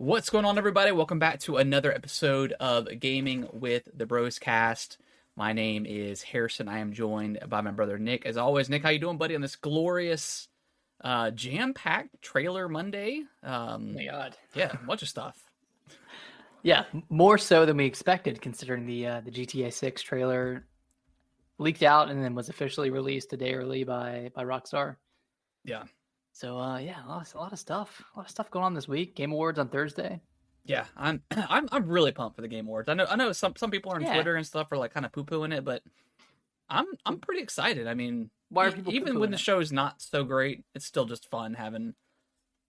What's going on, everybody? Welcome back to another episode of Gaming with the Bros Cast. My name is Harrison. I am joined by my brother Nick. As always, Nick, how you doing, buddy? On this glorious, jam-packed trailer Monday. Oh my god. Yeah, a bunch of stuff. Yeah, more so than we expected, considering the GTA 6 trailer leaked out and then was officially released a day early by Rockstar. Yeah, So yeah, a lot of stuff going on this week. Game Awards on Thursday. yeah. I'm really pumped for the Game Awards. I know some people on Yeah. Twitter and stuff are like kind of poo-pooing it, but I'm pretty excited. I mean, Why are people even poo-pooing when the it? show is not so great, it's still just fun having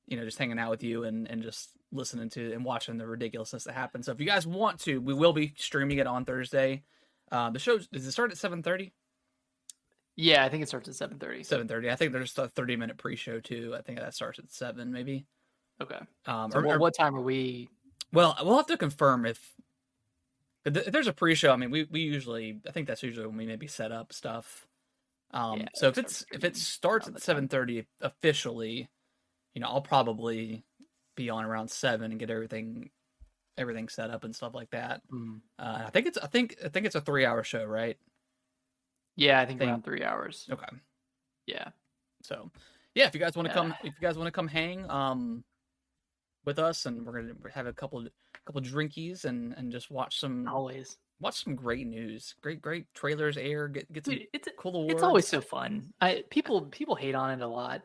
just hanging out with you and just listening to and watching the ridiculousness that happens. So if you guys want to, we will be streaming it on Thursday. The show does it start at 7:30? Yeah, I think it starts at 7:30. 7:30. I think there's a 30-minute pre-show too. I think that starts at 7 maybe. Okay. Or What time are we? well, we'll have to confirm if there's a pre-show. I mean, we usually, I think that's usually when we maybe set up stuff. So if it starts at 7:30 officially, I'll probably be on around 7 and get everything set up and stuff like that. I think it's a 3-hour show, right? Yeah, I think around 3 hours. Okay. Yeah. So, yeah, if you guys want to come hang with us, and we're gonna have a couple drinkies and just watch some great news, great trailers air, get some cool awards. It's always so fun. People hate on it a lot.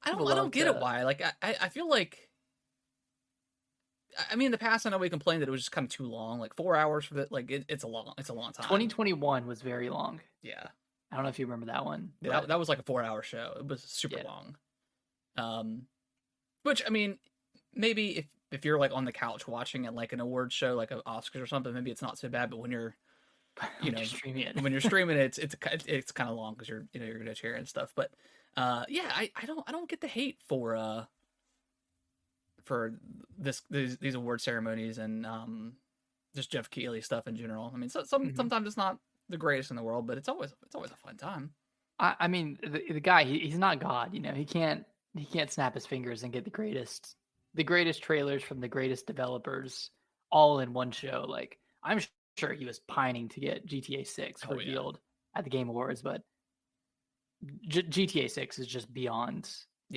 I don't get it why. Like I feel like, I mean, in the past I know we complained that it was just kind of too long, like 4 hours for the it's a long time. 2021 was very long. Yeah. I don't know if you remember that one. Yeah, that was like a 4-hour show. It was super long. Which, I mean, maybe if you're like on the couch watching it like an award show, like an Oscars or something, maybe it's not so bad. But when you're streaming it, it's kind of long because you're in a chair and stuff. But yeah, I don't get the hate for these award ceremonies and just Jeff Keighley stuff in general. I mean, sometimes it's not the greatest in the world, but it's always a fun time. I mean, the guy, he's not God. He can't snap his fingers and get the greatest trailers from the greatest developers all in one show. Like, I'm sure he was pining to get GTA 6 revealed at the Game Awards, but GTA 6 is just beyond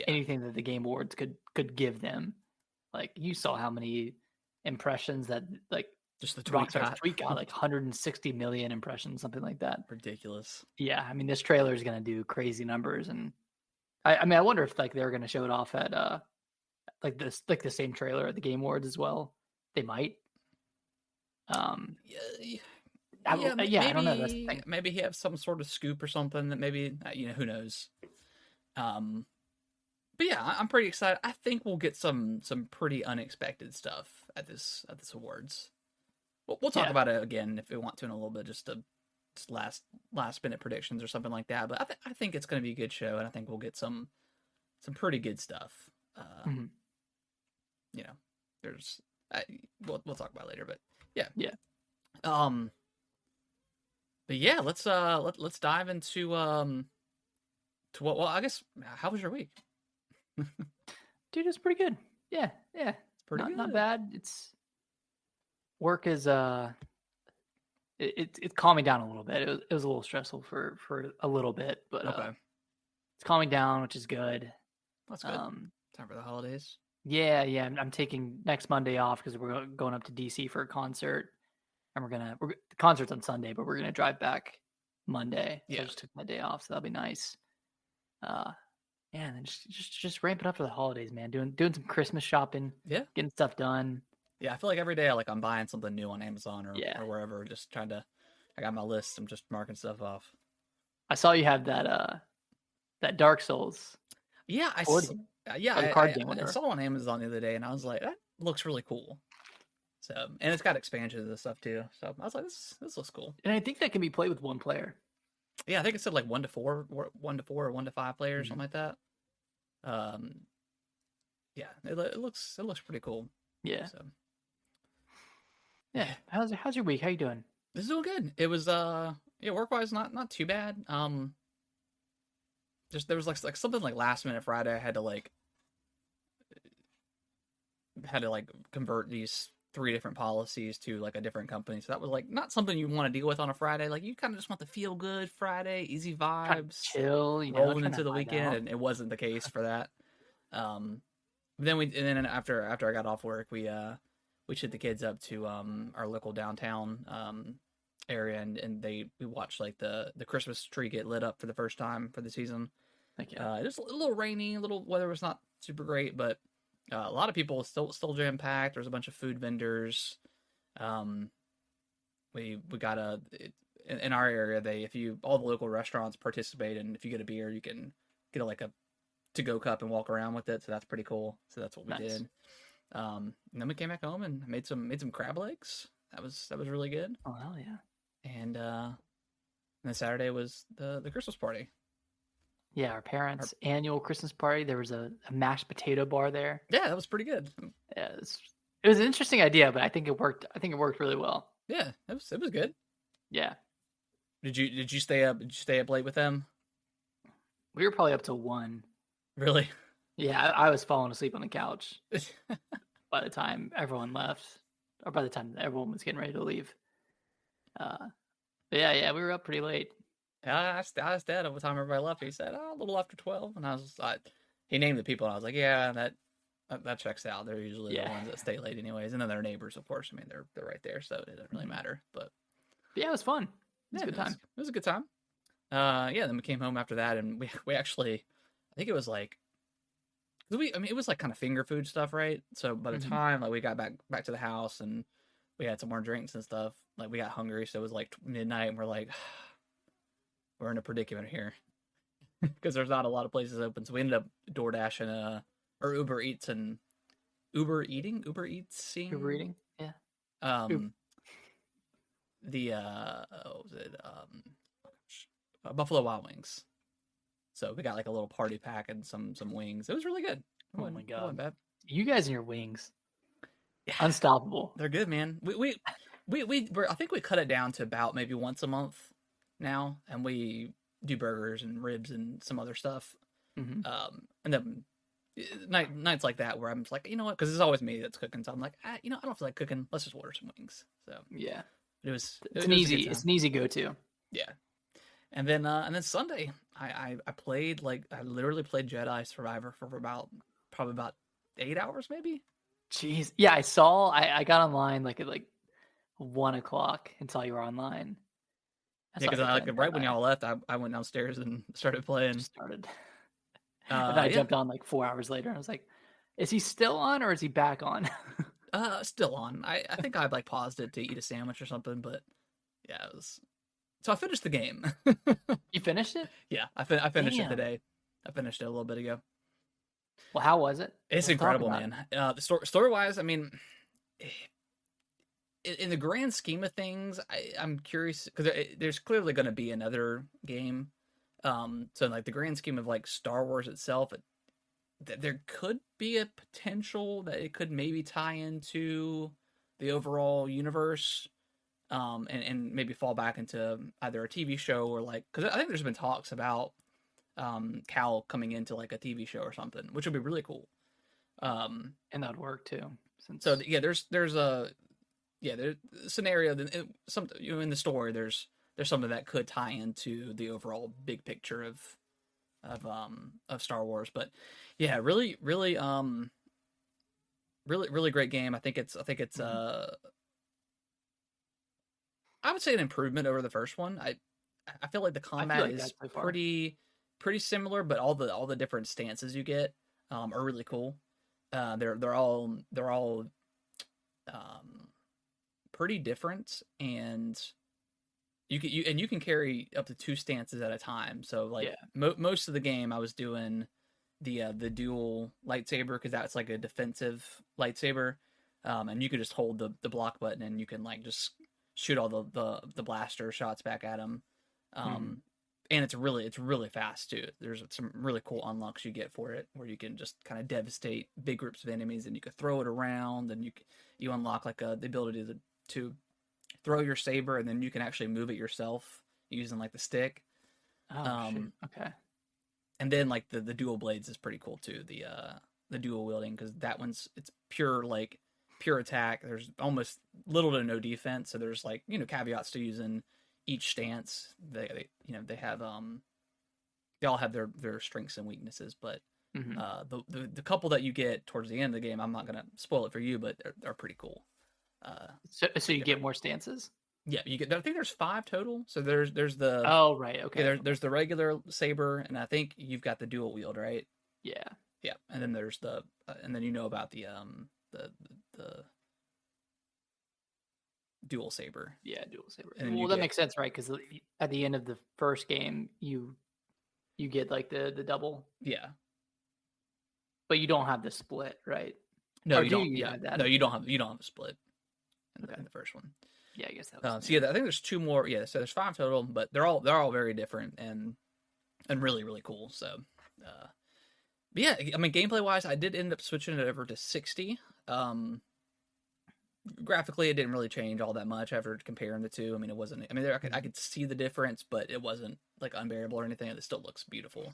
anything that the Game Awards could give them. Like, you saw how many impressions that, like, just the Rockstar's tweet got, like 160 million impressions, something like that. Ridiculous. Yeah, I mean, this trailer is gonna do crazy numbers, and I mean, I wonder if like they're gonna show it off at like the same trailer at the Game Awards as well. They might. Maybe, I don't know. That's the thing. Maybe he has some sort of scoop or something that maybe who knows. But yeah, I'm pretty excited. I think we'll get some pretty unexpected stuff at this awards. We'll talk about it again if we want to in a little bit, just last minute predictions or something like that. But I think it's going to be a good show, and I think we'll get some pretty good stuff. There's we'll talk about it later, but yeah. But yeah, let's dive into to what. Well, I guess, how was your week? Dude, it's pretty good. Yeah, it's pretty good. Not bad. It's work is it's calming down a little bit. It was a little stressful for a little bit, but it's calming down, which is good. That's good. Time for the holidays. Yeah. I'm taking next Monday off because we're going up to DC for a concert, and the concert's on Sunday, but we're gonna drive back Monday. So I just took my day off, so that'll be nice. And then just ramping up for the holidays, man. Doing some Christmas shopping. Yeah, getting stuff done. Yeah, I feel like every day I'm buying something new on Amazon or wherever. Just trying to. I got my list. I'm just marking stuff off. I saw you have that Dark Souls. Yeah, I saw on Amazon the other day, and I was like, that looks really cool. So, and it's got expansions and stuff too. So I was like, this looks cool. And I think that can be played with one player. Yeah, I think it said like 1 to 4 or 1 to 5 players, something like that. Yeah, it looks pretty cool. Yeah. So. Yeah. How's your week? How you doing? This is doing good. It was work wise not too bad. Just there was like something like last minute Friday I had to like had to like convert these 3 different policies to like a different company. So that was like not something you want to deal with on a Friday. Like you kind of just want the feel good Friday, easy Trying to vibes, chill, rolling trying to into the vibe weekend, out. and it wasn't the case for that. Um, then after I got off work, we took the kids up to our local downtown area, and we watched like the Christmas tree get lit up for the first time for the season. Like, yeah. It was a little rainy, a little weather was not super great, but a lot of people still jam packed. There's a bunch of food vendors. Um, we got in our area. If you all the local restaurants participate, and if you get a beer, you can get like a to go cup and walk around with it. So that's pretty cool. So that's what we Nice. did. And then we came back home and made some crab legs. That was really good. Oh hell yeah. And then Saturday was the Christmas party. Yeah, our parents' annual Christmas party. There was a mashed potato bar there. Yeah, that was pretty good. Yeah, it was an interesting idea, but I think it worked. I think it worked really well. Yeah, it was good. Yeah. Did you stay up? Did you stay up late with them? We were probably up to 1. Really? Yeah, I was falling asleep on the couch by the time everyone left, or by the time everyone was getting ready to leave. But yeah, we were up pretty late. I asked Dad at what time everybody left. He said, "Oh, a little after 12." And he named the people, and I was like, "Yeah, that checks out. They're usually the ones that stay late, anyways." And then their neighbors, of course. I mean, they're right there, so it doesn't really matter. But yeah, it was fun. It was a good time. It was a good time. Yeah. Then we came home after that, and we actually, I think it was like, it was like kind of finger food stuff, right? So by the time like we got back to the house and we had some more drinks and stuff, like we got hungry, so it was like midnight, and we're like, we're in a predicament here because there's not a lot of places open. So we ended up DoorDashing or Uber Eats and Uber Eating. Yeah. The what was it? Buffalo Wild Wings. So we got like a little party pack and some wings. It was really good. Oh my god, bad. You guys and your wings, Yeah, unstoppable. They're good, man. I think we cut it down to about maybe once a month now, and we do burgers and ribs and some other stuff. And then nights like that where I'm just like, you know what? Because it's always me that's cooking, so I'm like, I don't feel like cooking. Let's just order some wings. So yeah, it's an easy go-to. Yeah. And then Sunday, I played I literally played Jedi Survivor for probably about 8 hours maybe. Jeez, yeah, I got online like at 1:00 and saw you were online. Yeah, because right when y'all left, I went downstairs and started playing. And then I jumped on 4 hours later, and I was like, "Is he still on or is he back on?" Still on. I think I paused it to eat a sandwich or something, but yeah, it was. So I finished the game. You finished it? Yeah, I finished it today. I finished it a little bit ago. Well, how was it? It's incredible, man. The story wise, I mean, in the grand scheme of things, I'm curious because there's clearly going to be another game. So like the grand scheme of Star Wars itself, there could be a potential that it could maybe tie into the overall universe. And maybe fall back into either a TV show or because I think there's been talks about Cal coming into a TV show or something, which would be really cool. And that'd work too. So yeah, there's a scenario that in the story there's something that could tie into the overall big picture of Star Wars. But yeah, really great game. I think it's I would say an improvement over the first one. I feel like the combat is pretty similar, but all the different stances you get are really cool. They're all pretty different, and you can carry up to 2 stances at a time. So most of the game I was doing the dual lightsaber because that's a defensive lightsaber, and you could just hold the block button and you can just shoot all the blaster shots back at him. And it's really fast too. There's some really cool unlocks you get for it where you can just kind of devastate big groups of enemies, and you can throw it around, and you unlock the ability to throw your saber, and then you can actually move it yourself using the stick. Oh, shoot. Okay. And then the dual blades is pretty cool too. the dual wielding, because that one's it's pure attack. There's almost little to no defense, so there's like caveats to using each stance. They have they all have their strengths and weaknesses, but the couple that you get towards the end of the game, I'm not gonna spoil it for you, but they're pretty cool. So you get more stances. Yeah, you get. I think there's 5 total. So there's the. Oh right, okay. Yeah, there's the regular saber, and I think you've got the dual wield, right? Yeah. Yeah, and then there's the and then about the dual saber. Yeah, dual saber. And well, that makes sense, right? Because at the end of the first game, you get like the double. Yeah. But you don't have the split, right? No, you don't. Yeah, no, you don't have a split in the first one. Yeah, I guess that was. So yeah, I think there's 2 more. Yeah, so there's 5 total, but they're all very different and really really cool. So, but yeah, I mean, gameplay wise, I did end up switching it over to 60. Graphically, it didn't really change all that much after comparing the two. I mean, it wasn't. I mean, I could see the difference, but it wasn't like unbearable or anything. It still looks beautiful.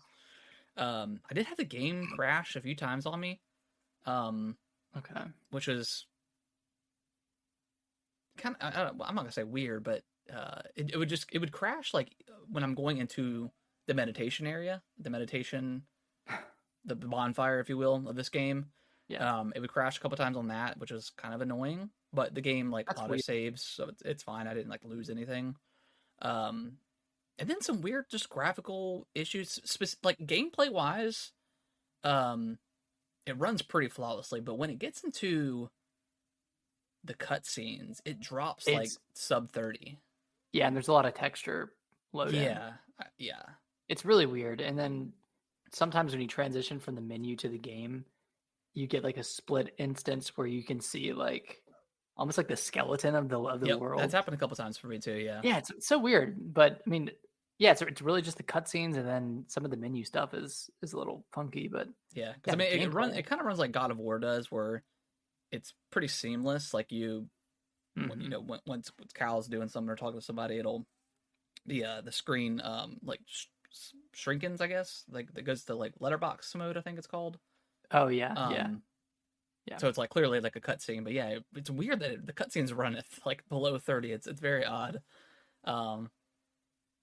I did have the game crash a few times on me. Okay. Which is kind of, I'm not gonna say weird, but it would crash like when I'm going into the meditation area, the bonfire, if you will, of this game. Yeah. It would crash a couple times on that, which is kind of annoying. But the game like auto saves, so it's fine. I didn't like lose anything. And then some weird just graphical issues, like gameplay wise. It runs pretty flawlessly, but when it gets into the cutscenes, it drops like sub 30. Yeah, and there's a lot of texture loading. Yeah. It's really weird. And then sometimes when you transition from the menu to the game, you get like a split instance where you can see like almost like the skeleton of the world. That's happened a couple times for me too. Yeah. Yeah, it's so weird, but I mean, yeah, it's really just the cutscenes, and then some of the menu stuff is a little funky, but yeah, because I mean, it kind of runs like God of War does, where it's pretty seamless. Like once Cal's doing something or talking to somebody, it'll the screen like shrinkens, I guess, like that goes to like letterbox mode, I think it's called. Oh yeah, yeah. So it's like clearly like a cutscene, but yeah, it's weird that the cutscenes run at like below 30. It's very odd.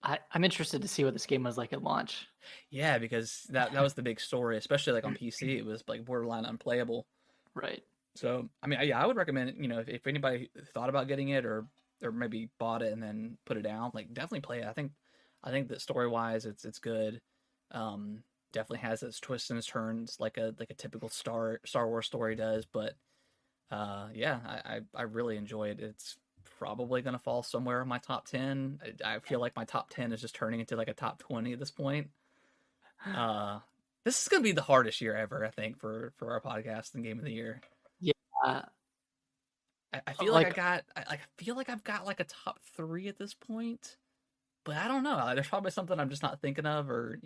I'm interested to see what this game was like at launch. Yeah, because that was the big story, especially like on PC. It was like borderline unplayable. Right. So I mean, yeah, I would recommend it. If anybody thought about getting it or maybe bought it and then put it down, like definitely play it. I think that story wise, it's good. Definitely has its twists and its turns like a typical Star Wars story does. But yeah, I really enjoy it. It's probably going to fall somewhere in my top 10. I feel like my top 10 is just turning into like a top 20 at this point. This is going to be the hardest year ever, I think, for our podcast and game of the year. Yeah. I feel like I feel like I've got like a top 3 at this point, but I don't know. There's probably something I'm just not thinking of, or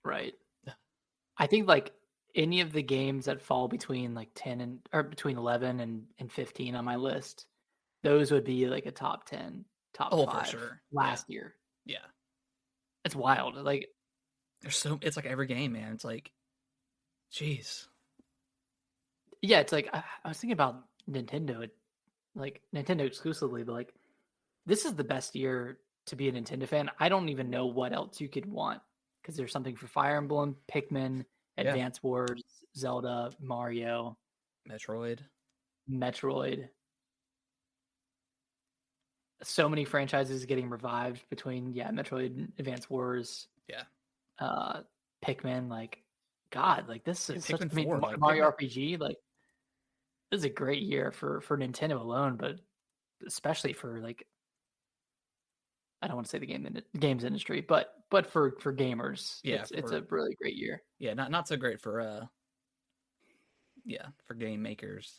Right. I think like any of the games that fall between like 10 or between 11 and 15 on my list, those would be like a top 10, top 5 for sure. last year. Yeah. It's wild. Like it's like every game, man. It's like, jeez. Yeah, it's like I was thinking about Nintendo, like Nintendo exclusively, but like this is the best year to be a Nintendo fan. I don't even know what else you could want, because there's something for Fire Emblem, Pikmin, Advance Wars, Zelda, Mario, Metroid. So many franchises getting revived between Metroid, Advance Wars, Pikmin. Like, God, like this is such. I mean, Mario RPG. Like, this is a great year for Nintendo alone, but especially for like, I don't want to say the games industry, but for gamers, it's a really great year. Yeah, not so great for for game makers,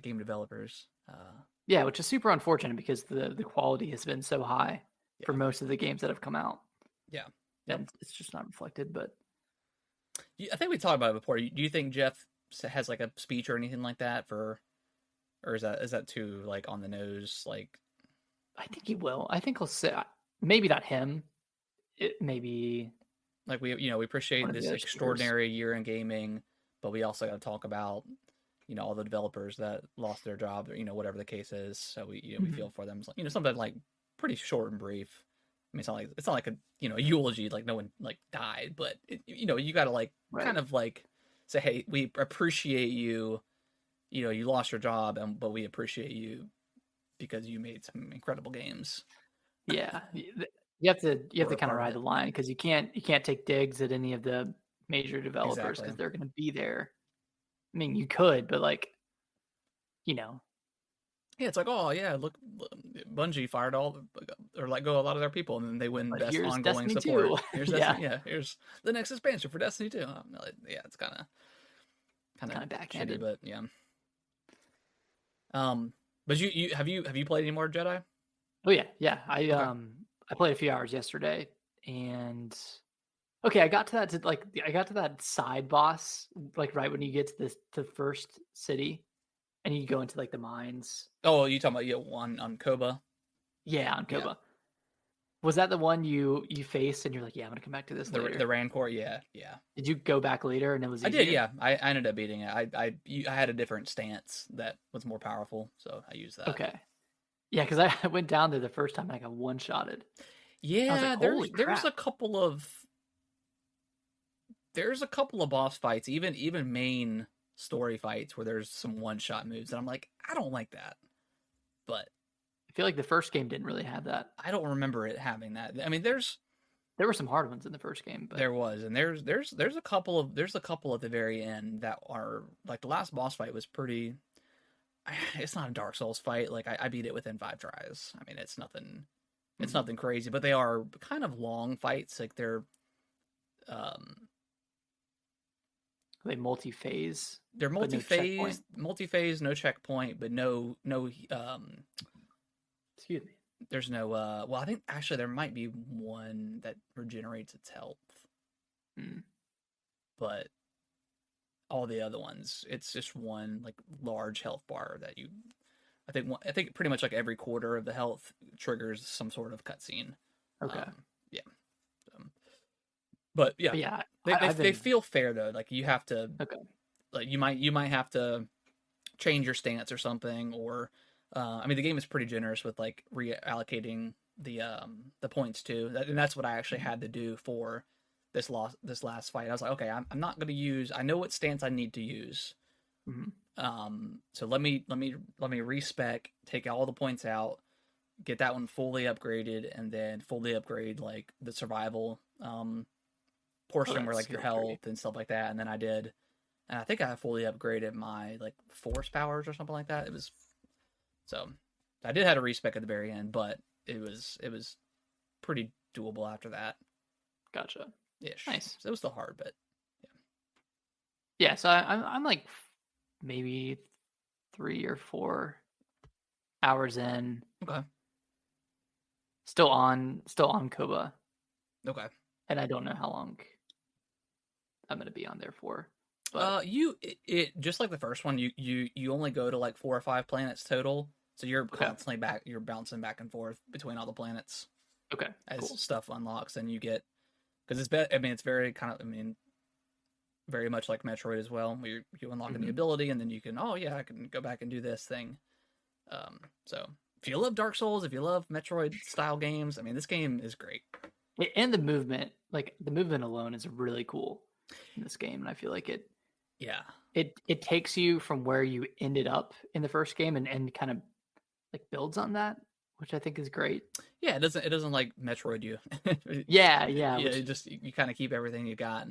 game developers. Yeah, which is super unfortunate because the quality has been so high for most of the games that have come out. Yeah, and it's just not reflected. But I think we talked about it before. Do you think Jeff has like a speech or anything like that or is that too like on the nose? Like, I think he will. I think he'll say, maybe not him. It maybe like we appreciate this extraordinary year in gaming. but we also got to talk about, all the developers that lost their job, or, whatever the case is. So we feel for them. Something like pretty short and brief. I mean, it's not like a a eulogy, like no one like died, but you got to like kind of like say, hey, we appreciate you. You lost your job, but we appreciate you because you made some incredible games. Yeah, you have to kind of ride the line, because you can't take digs at any of the major developers because they're going to be there. I mean, you could, but like, yeah, it's like, oh yeah, look, Bungie fired or let go a lot of their people, and then they win best ongoing Destiny support. 2. Here's Destiny, here's the next expansion for Destiny 2. Yeah, it's kind of backhanded, shitty, but yeah. But you have you played any more Jedi? Oh yeah. I played a few hours yesterday, and I got to that side boss, like right when you get to the first city, and you go into like the mines. Oh, you talking about one on Koba? Yeah, on Koba. Yeah. Was that the one you faced and you're like, yeah, I'm gonna come back to this later? The Rancor, yeah. Did you go back later and it was easier? I did, yeah. I ended up beating it. I had a different stance that was more powerful, so I used that. Okay. Yeah, because I went down there the first time and I got one-shotted. Yeah, like, there's a couple of boss fights, even main story fights, where there's some one-shot moves, and I'm like, I don't like that. But I feel like the first game didn't really have that. I don't remember it having that. I mean, there were some hard ones in the first game, but there was, and there's a couple at the very end that are like, the last boss fight was pretty. It's not a Dark Souls fight. Like I beat it within 5 tries. I mean, it's nothing. It's nothing crazy, but they are kind of long fights. Like they're multi-phase. They're multi-phase, no checkpoint, but no excuse me. There's no well, I think actually there might be one that regenerates its health. But all the other ones, it's just one like large health bar that you I think pretty much like every quarter of the health triggers some sort of cutscene. Okay. Yeah. But yeah, they feel fair though. Like you have to. Okay. Like you might have to change your stance or something, or I mean the game is pretty generous with like reallocating the points too, and that's what I actually had to do for this last fight. I was like, okay, I'm not going to use. I know what stance I need to use. So let me respec, take all the points out, get that one fully upgraded, and then fully upgrade like the survival portion where like your health and stuff like that. And then I did, and I think I fully upgraded my like force powers or something like that. It was so I did have a respec at the very end, but it was pretty doable after that. Gotcha. Ish. Nice. So it was still hard, but yeah. So I'm like maybe 3 or 4 hours in. Okay. Still on Koba. Okay. And I don't know how long I'm gonna be on there for. But it just like the first one, you only go to like 4 or 5 planets total, so you're constantly you're bouncing back and forth between all the planets. Okay. As stuff unlocks, and you get, because it's very kind of, very much like Metroid as well, where you unlock a new ability, and then you can, I can go back and do this thing. So if you love Dark Souls, if you love Metroid style games, this game is great. And the movement, like the movement alone, is really cool in this game, and I feel like it takes you from where you ended up in the first game and kind of like builds on that, which I think is great. Yeah, it doesn't like Metroid you. yeah. You kind of keep everything you got,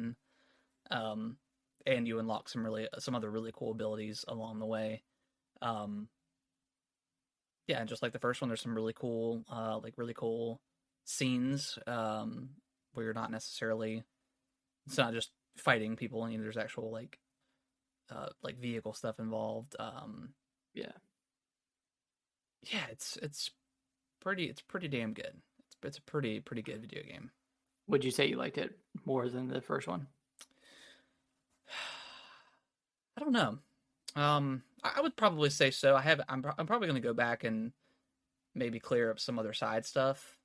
and you unlock some other really cool abilities along the way. And just like the first one, there's some really cool scenes where you're not necessarily, it's not just fighting people, and there's actual like vehicle stuff involved. It's pretty damn good. It's a pretty good video game. Would you say you liked it more than the first one? I don't know. I would probably say so. I'm probably going to go back and maybe clear up some other side stuff.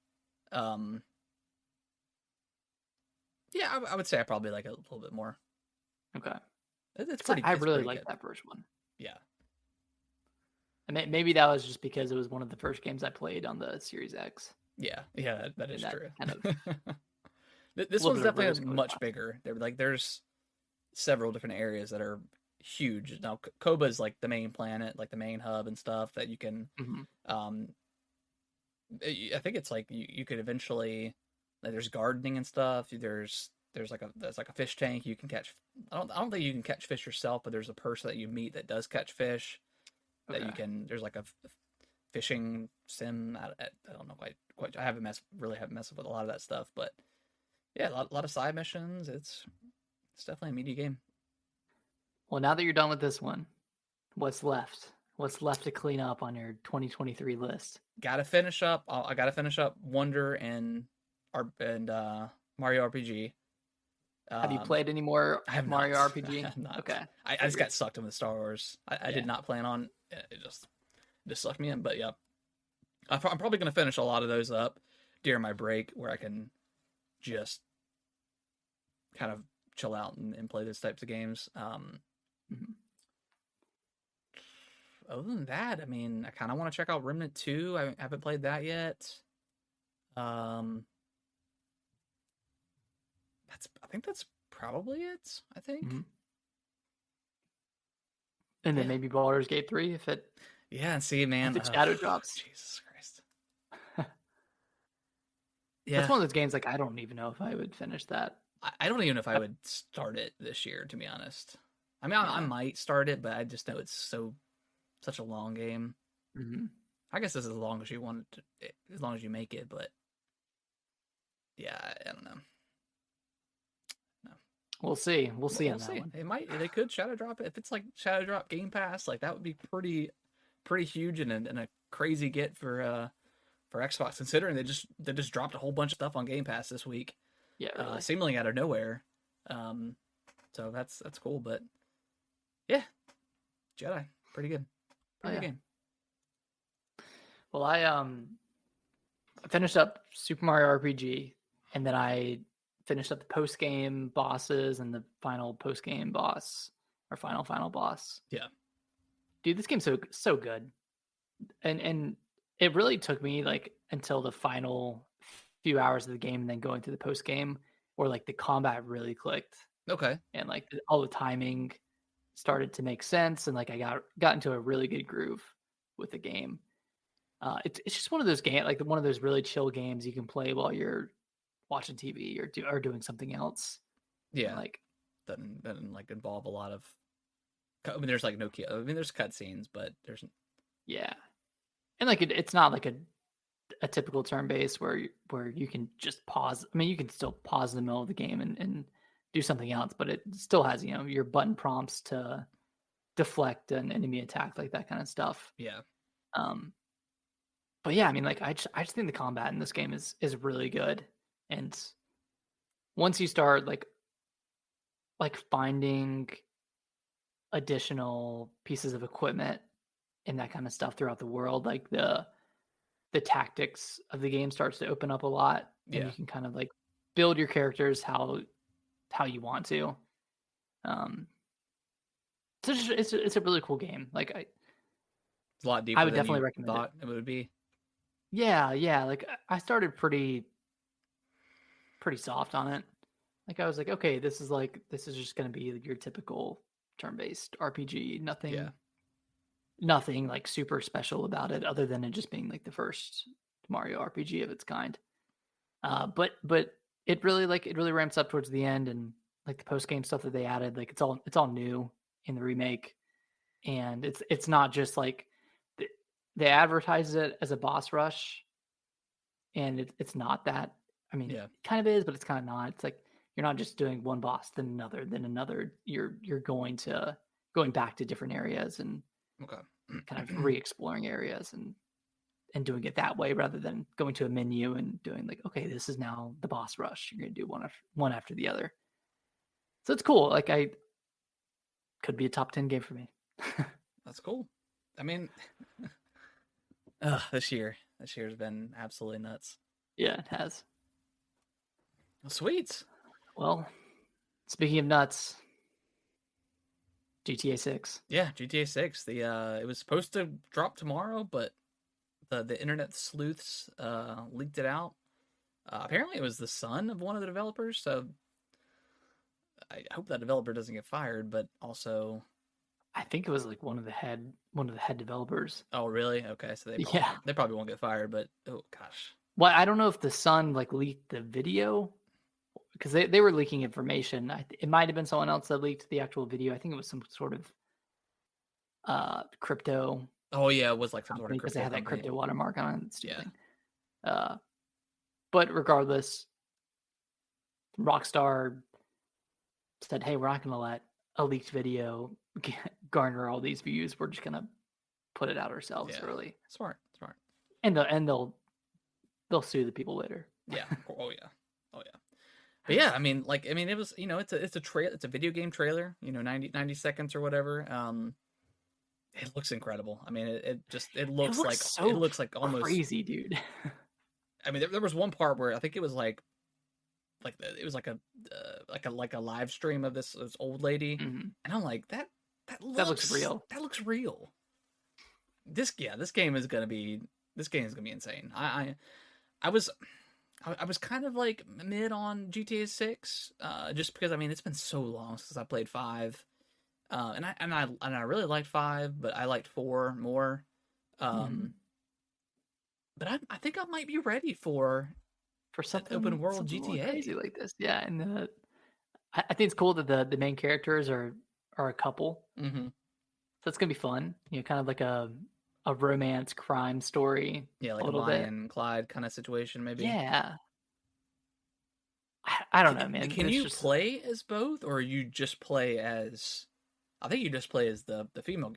I would say I probably like it a little bit more. Okay. It's pretty. I It's really pretty like good. that first one. Yeah. And maybe that was just because it was one of the first games I played on the Series X. Yeah, that is that true. kind of This little one's bit of definitely rose-colored much glasses. bigger. There's several different areas that are huge. Now, Koba is like the main planet, like the main hub and stuff that you can. Um, I think it's like you could eventually, like, there's gardening and stuff. There's like a fish tank you can catch. I don't think you can catch fish yourself, but there's a person that you meet that does catch fish. That Okay. you can. There's like a fishing sim. I don't know quite. I haven't really haven't messed with a lot of that stuff, but yeah, a lot of side missions. It's definitely a meaty game. Well, now that you're done with this one, what's left? What's left to clean up on your 2023 list? Gotta finish up. I gotta finish up Wonder and Mario RPG. Have you played any more I have Mario not. I RPG? have not. Okay. I just got sucked into Star Wars. I did not plan on it. Just sucked me in. But yeah, I'm probably gonna finish a lot of those up during my break, where I can just kind of chill out and play those types of games. Other than that, I mean, I kind of want to check out Remnant 2. I haven't played that yet. I think that's probably it. I think. And then maybe Baldur's Gate 3 if it. Yeah, and see, man, if it shadow drops. Jesus Christ. Yeah, that's one of those games. Like, I don't even know if I would finish that. I don't even know if I would start it this year, to be honest. I mean, I might start it, but I just know it's such a long game. I guess this is as long as you want it, as long as you make it. But yeah, I don't know. No, we'll see. We'll see on that one. They could shadow drop it if it's like shadow drop Game Pass. Like that would be pretty huge and a crazy get for Xbox, considering they just dropped a whole bunch of stuff on Game Pass this week. Yeah, really. Seemingly out of nowhere. So that's cool, but yeah, Jedi, pretty good game. Well, I finished up Super Mario RPG, and then I finished up the post game bosses and the final post game boss or final boss. Yeah, dude, this game's so good, and it really took me like until the final few hours of the game and then going through the post game where like the combat really clicked. Okay. And like all the timing started to make sense, and like I got into a really good groove with the game. It's just one of those games, like one of those really chill games you can play while you're watching TV or doing something else. Yeah, and like doesn't like involve a lot of. I mean, there's like no key. I mean, there's cutscenes, but there's. Yeah, and like it's not like a typical turn based where you can just pause. I mean, you can still pause in the middle of the game and do something else, but it still has your button prompts to deflect an enemy attack, like that kind of stuff. Yeah. But yeah, I mean, like I just think the combat in this game is really good, and once you start like finding additional pieces of equipment and that kind of stuff throughout the world, like the tactics of the game starts to open up a lot, and you can kind of like build your characters how you want to. So it's a really cool game. Like it's a lot deeper. I would than definitely you recommend thought it would be. Yeah. Like I started pretty soft on it. Like I was like, okay, this is just gonna be your typical turn-based RPG. Nothing like super special about it, other than it just being like the first Mario RPG of its kind. But it really ramps up towards the end, and like the post game stuff that they added, like it's all new in the remake, and it's not just like they advertise it as a boss rush, and it's not that. I mean, it kind of is, but it's kind of not. It's like you're not just doing one boss, then another. You're going back to different areas and kind of re-exploring areas and doing it that way, rather than going to a menu and doing like, okay, this is now the boss rush. You're gonna do one after the other. So it's cool. Like I could be a top 10 game for me. That's cool. I mean, this year's been absolutely nuts. Yeah, it has. Sweet. Well, speaking of nuts, GTA 6. Yeah, GTA 6. The it was supposed to drop tomorrow, but the internet sleuths leaked it out. Apparently, it was the son of one of the developers, so I hope that developer doesn't get fired. But also, I think it was like one of the head developers. oh really? Okay, so Yeah. they probably won't get fired. But oh gosh, Well, I don't know if the son like leaked the video because they were leaking information. It might have been someone else that leaked the actual video. I think it was some sort of crypto oh yeah, it was like some sort of company because they crypto had that company. crypto watermark on it. Stupid Yeah, thing. But regardless, Rockstar said, "Hey, we're not going to let a leaked video garner all these views. We're just going to put it out ourselves early." Smart. And they'll sue the people later. Yeah. Oh yeah. But yeah, I mean, it was, it's a video game trailer, 90 seconds or whatever. It looks incredible. I mean, it looks like almost crazy, dude. I mean, there was one part where I think it was like it was like a live stream of this old lady, and I'm like that looks real. That looks real. This game is gonna be insane. I was kind of like mid on GTA 6, just because I mean it's been so long since I played 5, and I really liked 5, but I liked 4 more. But I think I might be ready for something open world something GTA crazy like this. Yeah, and I think it's cool that the main characters are a couple. Mm-hmm. So it's gonna be fun. Kind of like a romance crime story. Yeah, like a Bonnie and Clyde kind of situation, maybe. Yeah. I don't know, man. Can you play as both, or you just play as? I think you just play as the female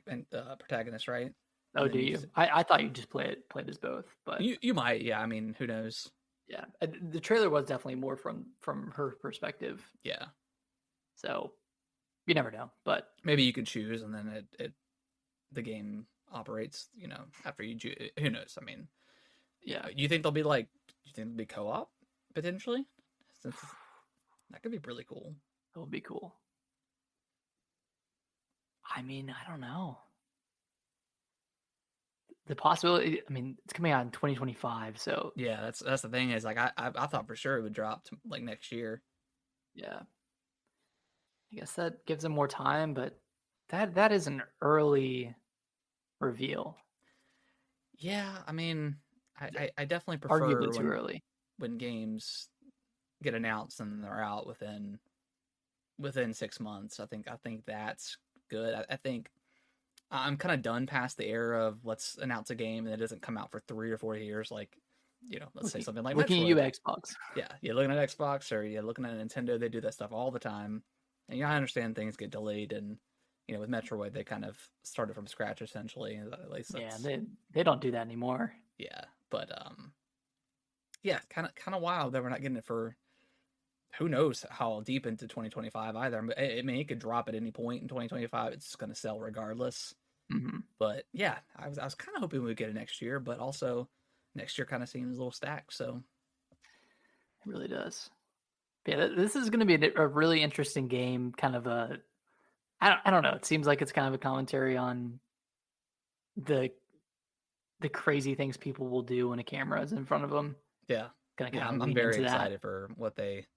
protagonist, right? Oh, do you? I thought you just played as both, but you might. Yeah, I mean, who knows? Yeah, the trailer was definitely more from her perspective. Yeah. So you never know, but maybe you could choose, and then the game operates. After you choose. Who knows? I mean, yeah. You think they'll be co-op potentially? Since that could be really cool. That would be cool. I mean, I don't know. The possibility. I mean, it's coming out in 2025, so yeah, that's the thing is like I thought for sure it would drop to, like next year. Yeah, I guess that gives them more time, but that is an early reveal. Yeah, I mean, I definitely prefer arguably too early when games get announced and they're out within 6 months. I think that's good. I think I'm kind of done past the era of let's announce a game and it doesn't come out for 3 or 4 years. Like, let's say something like looking Metroid. at you, Xbox. Yeah, you're looking at Xbox or you're looking at Nintendo. They do that stuff all the time. And I understand things get delayed, and with Metroid they kind of started from scratch essentially. At least they don't do that anymore. Yeah, but yeah, kind of wild that we're not getting it for who knows how deep into 2025 either. I mean, it could drop at any point in 2025. It's going to sell regardless. Mm-hmm. But yeah, I was kind of hoping we'd get it next year, but also next year kind of seems a little stacked. So it really does. Yeah, this is going to be a really interesting game. Kind of I don't know. It seems like it's kind of a commentary on the crazy things people will do when a camera is in front of them. Yeah, I'm very excited for what they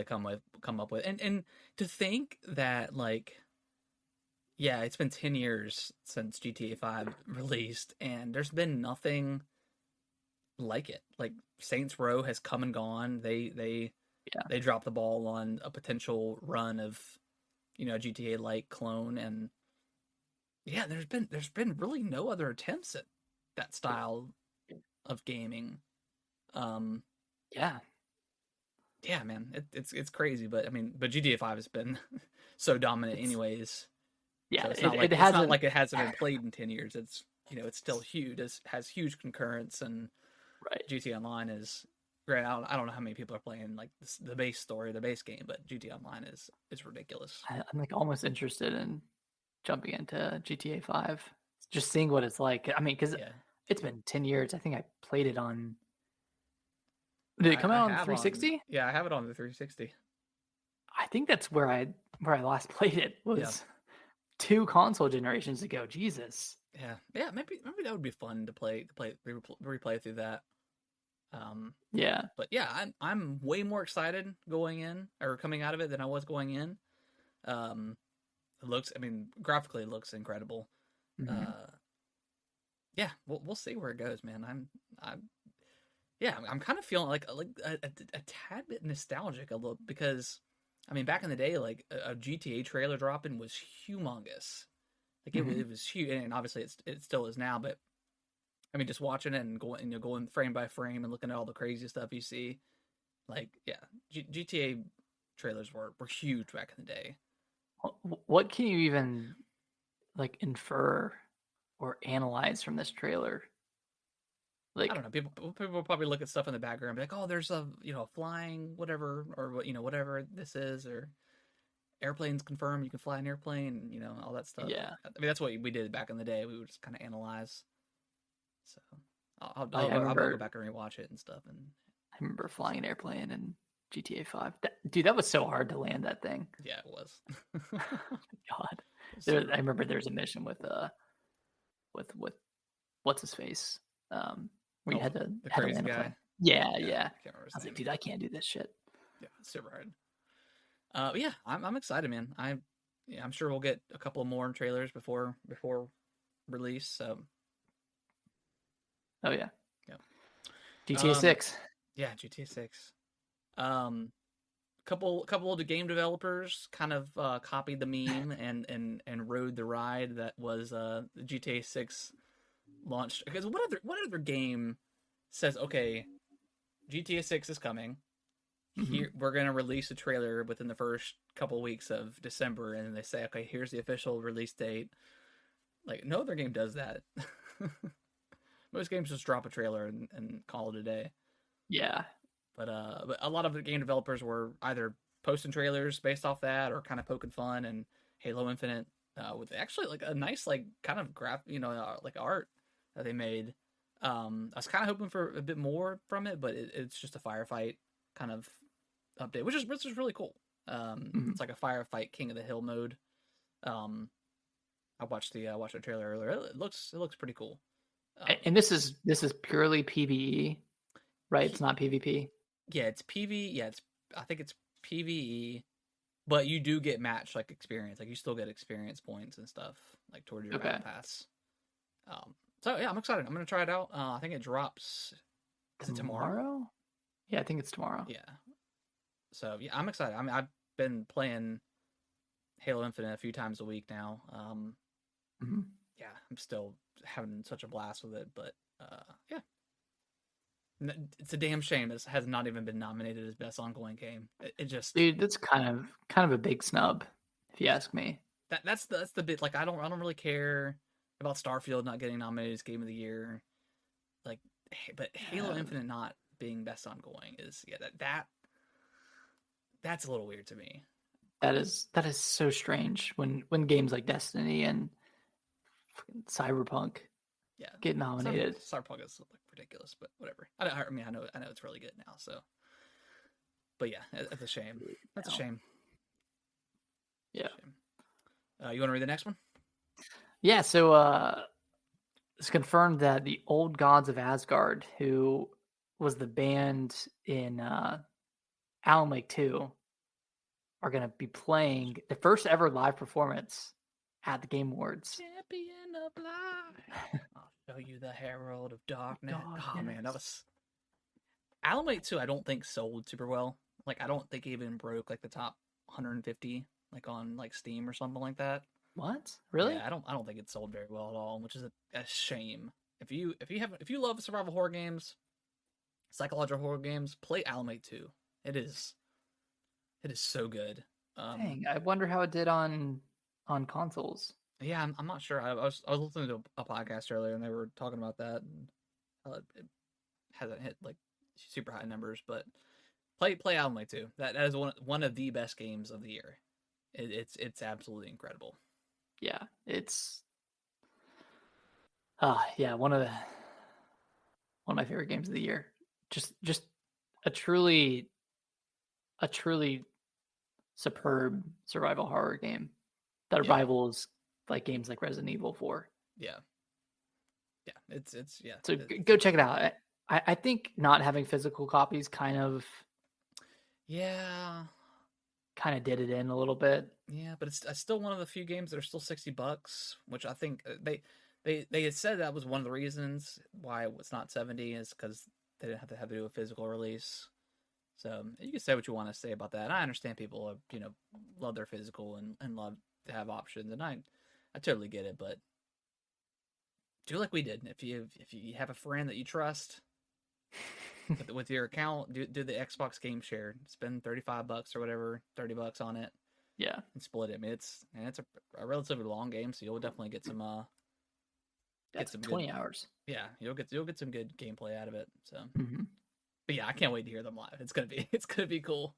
come up with, and to think that yeah, it's been 10 years since GTA 5 released, and there's been nothing like it. Like Saints Row has come and gone. They dropped the ball on a potential run of a GTA like clone, and yeah, there's been really no other attempts at that style of gaming. Yeah, man, it's crazy, but I mean, GTA 5 has been so dominant anyways. Yeah, so it's not like it hasn't been played in 10 years. It's it's still huge. It has huge concurrence, and right. GTA Online is great. I don't know how many people are playing like the base story, the base game, but GTA Online is ridiculous. I'm like almost interested in jumping into GTA 5, just seeing what it's like. I mean, because it's been 10 years. I think I played it on. Did it come out on 360? Yeah, I have it on the 360. I think that's where I last played it was 2 console generations ago. Jesus. Yeah. Maybe that would be fun to replay through that. Yeah. But yeah, I'm way more excited going in or coming out of it than I was going in. I mean, graphically it looks incredible. Mm-hmm. Yeah, we'll see where it goes, man. I'm kind of feeling like a tad bit nostalgic a little because, I mean, back in the day, like a GTA trailer dropping was humongous. Like Mm-hmm. it was huge, and obviously it still is now. But I mean, just watching it and going frame by frame and looking at all the crazy stuff you see, like yeah, GTA trailers were huge back in the day. What can you even like infer or analyze from this trailer? I don't Like, know. People probably look at stuff in the background and be like, oh, there's a flying whatever or whatever this is or airplanes confirmed you can fly an airplane, all that stuff. yeah. I mean, that's what we did back in the day. We would just kind of analyze. So Like, I'll go back and rewatch it and stuff. And I remember flying an airplane in GTA 5. Dude, that was so hard to land that thing. yeah, it was. God. So I remember there was a mission with what's his face? Where you had to crazy land a guy. plane. Yeah. I can't remember his I was name. like, dude, I can't do this shit. Yeah, it's super hard. Yeah, I'm excited, man. I'm sure we'll get a couple more trailers before release. So Oh yeah. yeah. GTA 6. Yeah, GTA 6. Couple of the game developers kind of copied the meme and rode the ride that was the GTA 6 launched. Because what other game says, okay, GTA 6 is coming. Here we're gonna release a trailer within the first couple weeks of December, and then they say, okay, here's the official release date. Like no other game does that. Most games just drop a trailer and call it a day. Yeah. But a lot of the game developers were either posting trailers based off that or kind of poking fun. And Halo Infinite with actually like a nice like kind of like art that they made. I was kind of hoping for a bit more from it, but it's just a firefight kind of update, which is really cool. It's like a firefight King of the Hill mode. I watched the trailer earlier. It looks pretty cool. And this is purely PvE, right? It's not PvP. Yeah, it's PV. Yeah, I think it's PVE, but you do get match like experience. Like you still get experience points and stuff like toward your battle pass. So yeah, I'm excited. I'm gonna try it out. I think it drops. Is it tomorrow? Yeah, I think it's tomorrow. Yeah. So yeah, I'm excited. I mean, I've been playing Halo Infinite a few times a week now. Yeah, I'm still having such a blast with it. But yeah, it's a damn shame it has not even been nominated as best ongoing game. It just, dude, that's kind of a big snub, if you ask me. That's the bit. Like I don't really care about Starfield not getting nominated as Game of the Year. Like, but Halo Infinite not being best ongoing is that's a little weird to me. That is so strange when games like Destiny and Cyberpunk get nominated. Cyberpunk is like ridiculous, but whatever. I mean, I know it's really good now. So, but yeah, it's a shame. That's a shame. Yeah. You want to read the next one? Yeah. So it's confirmed that the Old Gods of Asgard, who was the band in Alan Wake 2, are going to be playing the first ever live performance at the Game Awards. Champion of Light. I'll show you the Herald of Darkness. Oh man, that was Alan Wake 2. I don't think sold super well. Like I don't think it even broke like the top 150 like on like Steam or something like that. What? Really? Yeah, I don't think it sold very well at all, which is a shame. If you love survival horror games, psychological horror games, play Alan Wake 2. It is so good. Dang, I wonder how it did on consoles. Yeah, I'm not sure. I was listening to a podcast earlier, and they were talking about that, and it hasn't hit like super high numbers. But play Alan Wake 2. That is one of the best games of the year. It's absolutely incredible. Yeah, it's one of my favorite games of the year. Just a truly superb survival horror game that rivals like games like Resident Evil 4. Yeah. Yeah. It's yeah. So go check it out. I think not having physical copies kind of Yeah. did it in a little bit. Yeah, but it's still one of the few games that are still $60, which I think they had said that was one of the reasons why it was not 70 is because they didn't have to do a physical release. So you can say what you want to say about that. And I understand people love their physical and love to have options, and I totally get it. But do like we did. If you have a friend that you trust with your account, do the Xbox game share. Spend $35 or whatever, $30 on it. Yeah, and split it. I mean, it's a relatively long game, so you'll definitely get some that's 20 hours. Yeah, you'll get some good gameplay out of it. So, Mm-hmm. but yeah, I can't wait to hear them live. It's gonna be cool.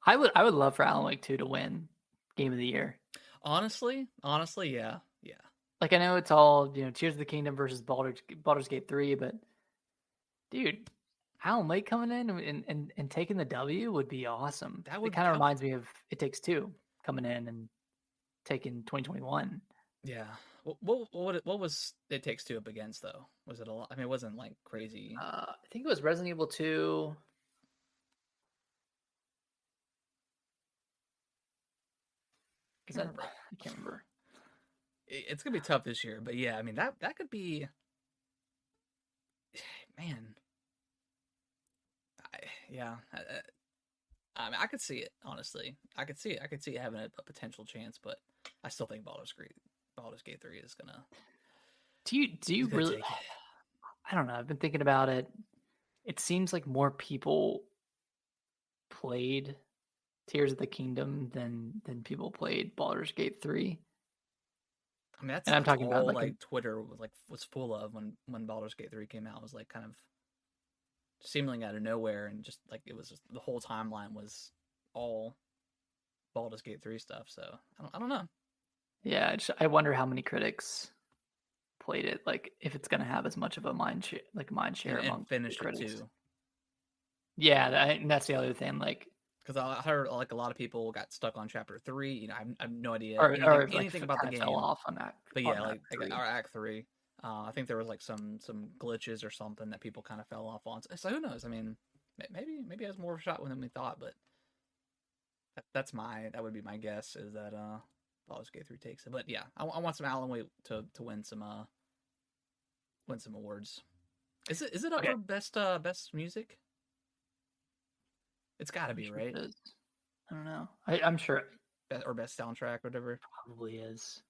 I would love for Alan Wake 2 to win Game of the Year. Honestly, yeah. Like I know it's all Tears of the Kingdom versus Baldur's Gate 3, but dude, Alan Wake coming in and taking the W would be awesome. It kind of reminds me of It Takes Two coming in and taking 2021. Yeah. What was It Takes Two up against though? Was it a lot? I mean, it wasn't like crazy. I think it was Resident Evil 2. I can't remember. It's gonna be tough this year, but yeah, I mean that could be. Man. Yeah. I mean, I could see it honestly. I could see it having a potential chance, but I still think Baldur's Gate 3 is gonna. Do you really? I don't know. I've been thinking about it. It seems like more people played Tears of the Kingdom than people played Baldur's Gate 3. I mean, I'm talking all, about like Twitter was full of when Baldur's Gate 3 came out. It was like kind of seemingly out of nowhere, and just like it was the whole timeline was all Baldur's Gate 3 stuff. So I don't know. Yeah, I wonder how many critics played it. Like if it's gonna have as much of a mind share among finished critics. it too. Yeah, that's the other thing. Like because I heard like a lot of people got stuck on chapter 3. You know, I have no idea or anything about the game. Fell off on that. But yeah, like Act 3. I think there was like some glitches or something that people kind of fell off on. So who knows? I mean, maybe it has more of a shot than we thought. But that would be my guess is that Baldur's Gate 3 takes it. But yeah, I want some Alan Wake to win some awards. Is it up for best music? It's got to be, right? I don't know. I'm sure. Or best soundtrack, whatever. Probably is.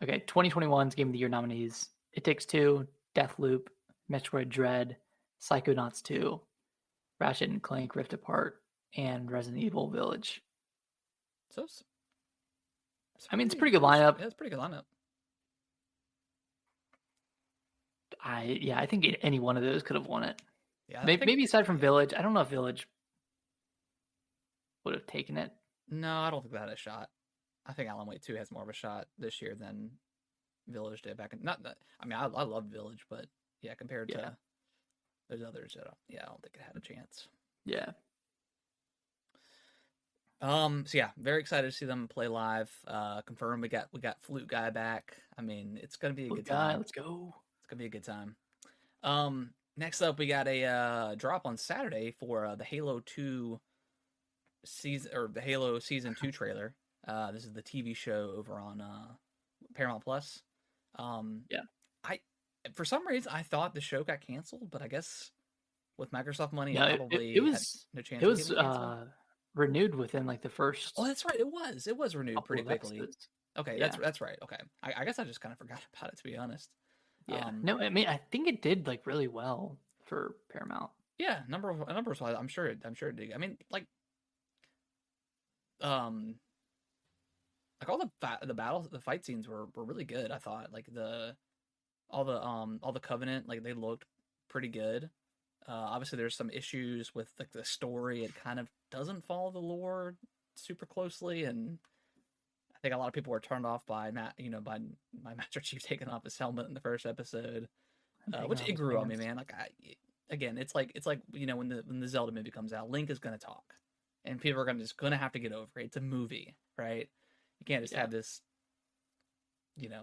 Okay, 2021's Game of the Year nominees: It Takes Two, Deathloop, Metroid Dread, Psychonauts 2, Ratchet and Clank Rift Apart, and Resident Evil Village. So, I mean, it's a pretty good lineup. Yeah, it's a pretty good lineup. I think any one of those could have won it. Yeah, maybe aside from Village, I don't know if Village would have taken it. No, I don't think that had a shot. I think Alan Wake 2 has more of a shot this year than Village did back in. Not that I mean, I love Village, but yeah, compared to those others, I don't think it had a chance. Yeah. So yeah, very excited to see them play live. Confirmed we got Flute Guy back. I mean, it's gonna be a good time. Let's go. It's gonna be a good time. Next up, we got a drop on Saturday for the Halo 2 season or the Halo Season 2 trailer. This is the TV show over on Paramount Plus. Yeah. For some reason I thought the show got canceled, but I guess with Microsoft money, it was no chance. It was renewed within like the first. Oh, that's right. It was renewed pretty quickly. Episodes. Okay, yeah. that's right. Okay, I guess I just kind of forgot about it, to be honest. Yeah. No, I mean I think it did like really well for Paramount. Yeah, numbers wise, I'm sure it did. I mean, like all the fight scenes were really good. I thought like all the Covenant, like they looked pretty good. Obviously there's some issues with like the story. It kind of doesn't follow the lore super closely, and I think a lot of people were turned off by by my Master Chief taking off his helmet in the first episode, which it grew on me, man. Like it's like when the Zelda movie comes out, Link is gonna talk, and people are just gonna have to get over it. It's a movie, right? You can't just have this, you know,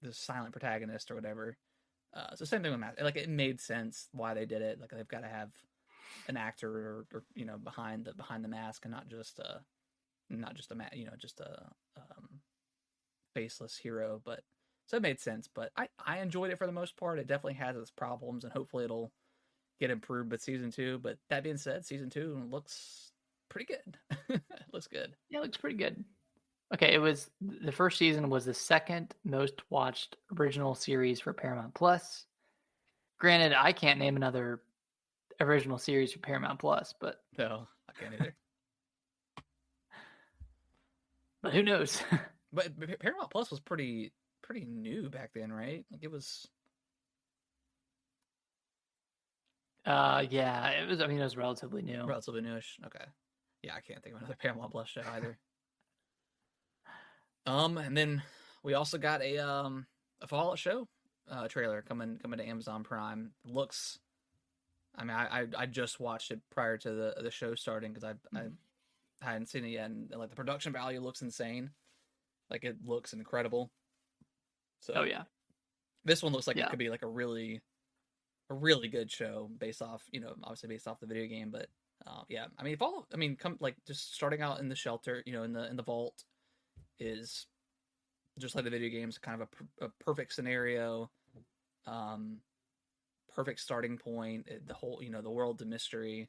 this silent protagonist or whatever. So same thing with Matt. Like it made sense why they did it. Like they've got to have an actor or you know behind the mask and not just a just a faceless hero. But so it made sense. But I enjoyed it for the most part. It definitely has its problems, and hopefully it'll get improved with season 2. But that being said, season 2 looks pretty good. It looks good. Yeah, it looks pretty good. Okay, it was the first season was the second most watched original series for Paramount Plus. Granted, I can't name another original series for Paramount Plus, but no, I can't either. But who knows? But Paramount Plus was pretty new back then, right? Like it was. Yeah, it was. I mean, it was relatively new. Relatively newish. Okay. Yeah, I can't think of another Paramount Plus show either. And then we also got a Fallout show trailer coming to Amazon Prime. Looks. I mean, I just watched it prior to the show starting because I hadn't seen it yet, and like the production value looks insane. Like it looks incredible. So. Oh yeah. This one looks like it could be like a really good show based off, obviously based off the video game, but yeah, I mean, just starting out in the shelter, in the vault is just like the video games, kind of a perfect scenario, perfect starting point, the whole, the world's a mystery.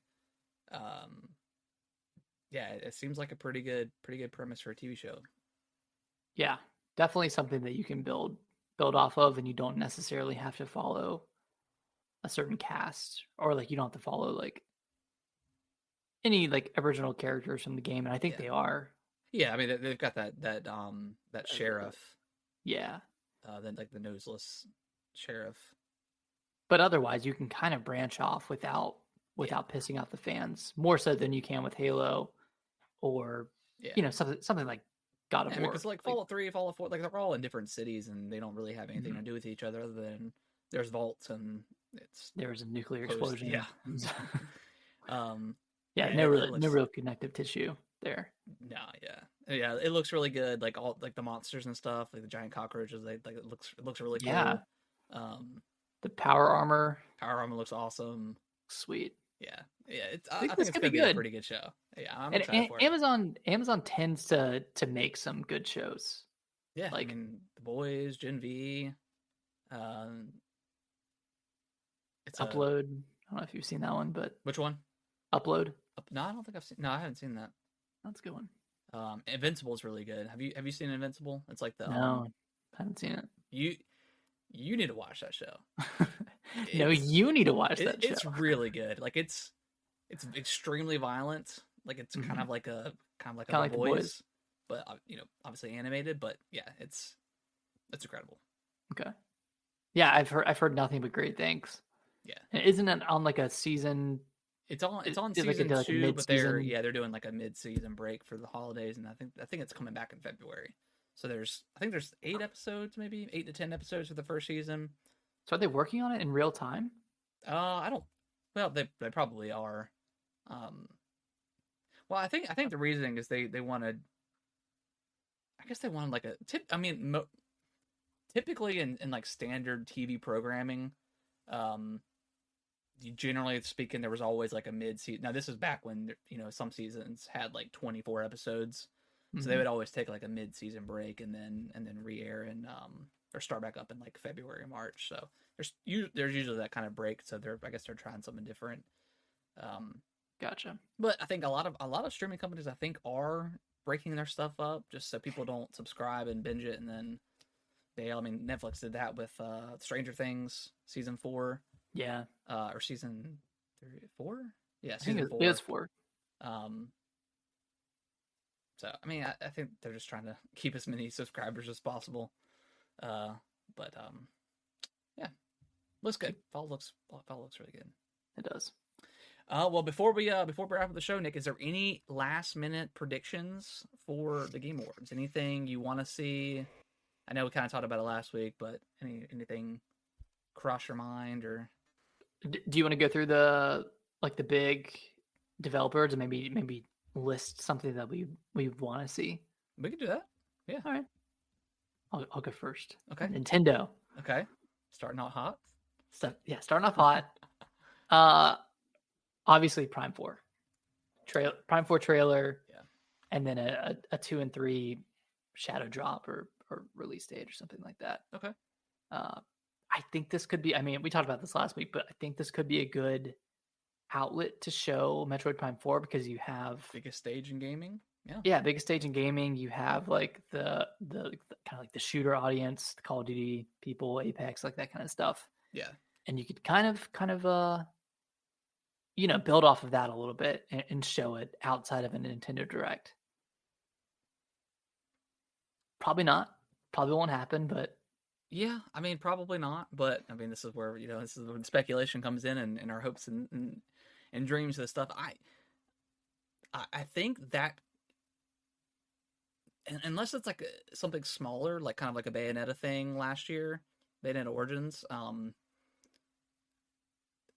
Yeah, it seems like a pretty good premise for a TV show. Yeah, definitely something that you can build off of, and you don't necessarily have to follow a certain cast, or like you don't have to follow like any like original characters from the game, and I think they are. Yeah, I mean they've got that sheriff. Yeah. Then like the noseless sheriff. But otherwise, you can kind of branch off without pissing off the fans more so than you can with Halo, or something like God of War. Because like Fallout 3, Fallout 4, like they're all in different cities and they don't really have anything to do with each other other than there's vaults and there was a nuclear explosion. Yeah. No real connective tissue there. No, yeah, it looks really good. Like all like the monsters and stuff, like the giant cockroaches. It looks really cool. Yeah. The power armor looks awesome. Sweet. Yeah. I think it's gonna be a pretty good show. Yeah, I'm excited for it. Amazon tends to make some good shows. Yeah, like The Boys, Gen V. It's Upload. I don't know if you've seen that one, but which one? Upload. No, I don't think I've seen. No, I haven't seen that. That's a good one. Invincible is really good. Have you seen Invincible? It's like the no, I haven't seen it. You need to watch that show. No, you need to watch that show. It's really good. Like it's extremely violent. Like it's kind of like a The Boys, but obviously animated. But yeah, it's incredible. Okay. Yeah, I've heard nothing but great things. Yeah. And isn't it on like a season? It's on season 2, but they're doing like a mid-season break for the holidays, and I think it's coming back in February. So there's 8 episodes, maybe 8 to 10 episodes for the first season. So are they working on it in real time? I don't. Well, they probably are. Well, I think the reasoning is they wanted. I guess they wanted like a tip. I mean, typically in like standard TV programming, generally speaking, there was always like a mid-season. Now this is back when some seasons had like 24 episodes, so they would always take like a mid-season break and then re-air and or start back up in like February, March. So there's usually that kind of break. So I guess they're trying something different. Gotcha. But I think a lot of streaming companies I think are breaking their stuff up just so people don't subscribe and binge it and then bail. I mean, Netflix did that with Stranger Things season 4. Yeah. Or season 4? Yeah, season 4. It was 4. So I mean, I think they're just trying to keep as many subscribers as possible. But yeah, looks good. Fall looks really good. It does. Well, before we wrap up the show, Nick, is there any last minute predictions for the Game Awards? Anything you want to see? I know we kind of talked about it last week, but anything cross your mind or? Do you want to go through the big developers and maybe list something that we want to see? We can do that. Yeah. All right. I'll go first. Okay. Nintendo. Okay. Starting out hot. Starting off hot. Obviously Prime 4. Prime 4 trailer. Yeah. And then a 2 and 3 shadow drop or release date or something like that. Okay. I think this could be, I mean, we talked about this last week, but I think this could be a good outlet to show Metroid Prime 4 because you have biggest stage in gaming. Yeah, biggest stage in gaming. You have like the kind of like the shooter audience, the Call of Duty people, Apex, like that kind of stuff. Yeah. And you could kind of build off of that a little bit and show it outside of a Nintendo Direct. Probably not. Probably won't happen, but yeah, I mean, probably not. But I mean, this is where this is when speculation comes in and our hopes and dreams of this stuff. I think that unless it's like something smaller, like kind of like a Bayonetta thing last year, Bayonetta Origins.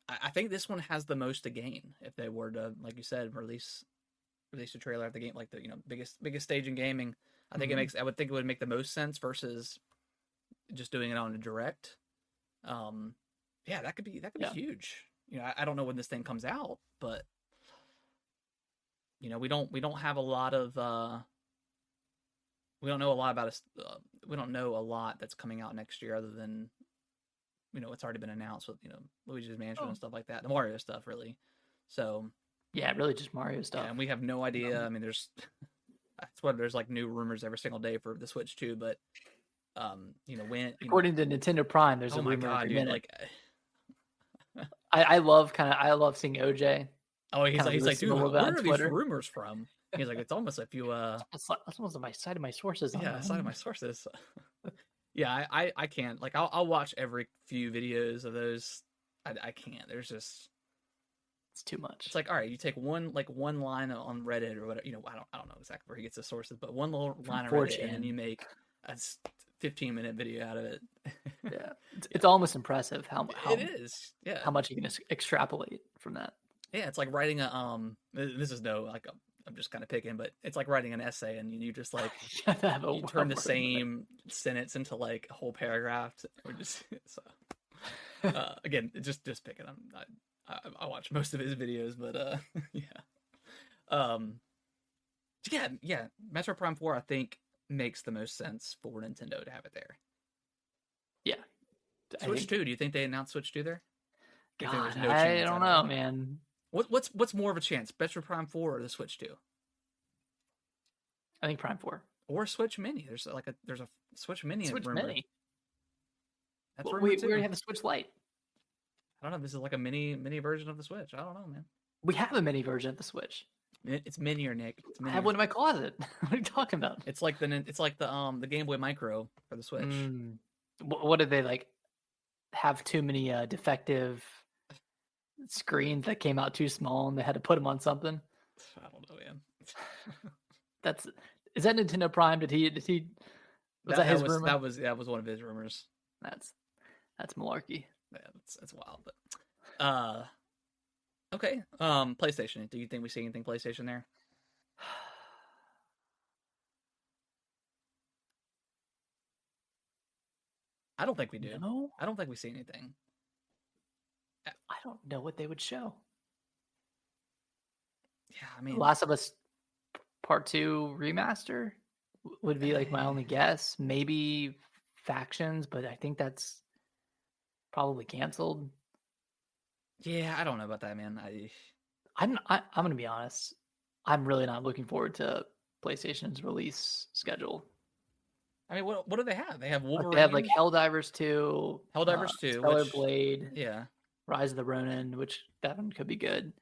I think this one has the most to gain if they were to, like you said, release a trailer at the game, like the biggest stage in gaming. I think I would think it would make the most sense versus just doing it on a direct. Yeah, that could be huge. I don't know when this thing comes out, but we don't have a lot of we don't know a lot about we don't know a lot that's coming out next year other than it's already been announced with Luigi's Mansion and stuff like that, the Mario stuff really. So yeah, really just Mario stuff. Yeah, and we have no idea. I mean, there's like new rumors every single day for the Switch too, but when according to Nintendo Prime, there's a rumor every minute. Like I love seeing OJ. Oh, he's like, dude, where are these rumors from? He's like, it's almost like you. That's almost on my side of my sources. Yeah, side of my sources. Yeah, I can't. Like, I'll watch every few videos of those. I can't. There's just it's too much. It's like, all right, you take one line on Reddit or whatever. I don't know exactly where he gets the sources, but one little line on Reddit, and then you make a 15-minute video out of it. Yeah, it's almost impressive how it is. Yeah, how much you can extrapolate from that. Yeah, it's like writing a This is I'm just kind of picking, but it's like writing an essay, and you just like you turn the same sentence into like a whole paragraph, or just so. Again, just picking. I watch most of his videos, but yeah. Metro Prime 4 I think makes the most sense for Nintendo to have it there. Yeah. Switch 2. Do you think they announced Switch 2 there? God, I don't know, man. What's more of a chance, Metro Prime 4 or the Switch 2? I think Prime 4 or Switch Mini. There's a Switch Mini. Switch Mini. That's we already have the Switch Lite. I don't know. This is like a mini version of the Switch. I don't know, man. We have a mini version of the Switch. It's minier, Nick. It's minier. I have one in my closet. What are you talking about? It's like the Game Boy Micro for the Switch. What did they like? Have too many defective screens that came out too small, and they had to put them on something. I don't know, man. Is that Nintendo Prime? Did he? Was that his rumor? That was one of his rumors. That's malarkey. Yeah, that's wild. But okay. PlayStation. Do you think we see anything PlayStation there? I don't think we do. No? I don't think we see anything. I don't know what they would show. Yeah, I mean, Last of Us Part 2 remaster would be like my only guess. Maybe Factions, but I think that's probably canceled. Yeah, I don't know about that, man. I'm gonna be honest. I'm really not looking forward to PlayStation's release schedule. I mean, what do they have? They have Wolverine. They have like Helldivers 2, Helldivers 2, Stellar Blade, yeah, Rise of the Ronin, which that one could be good.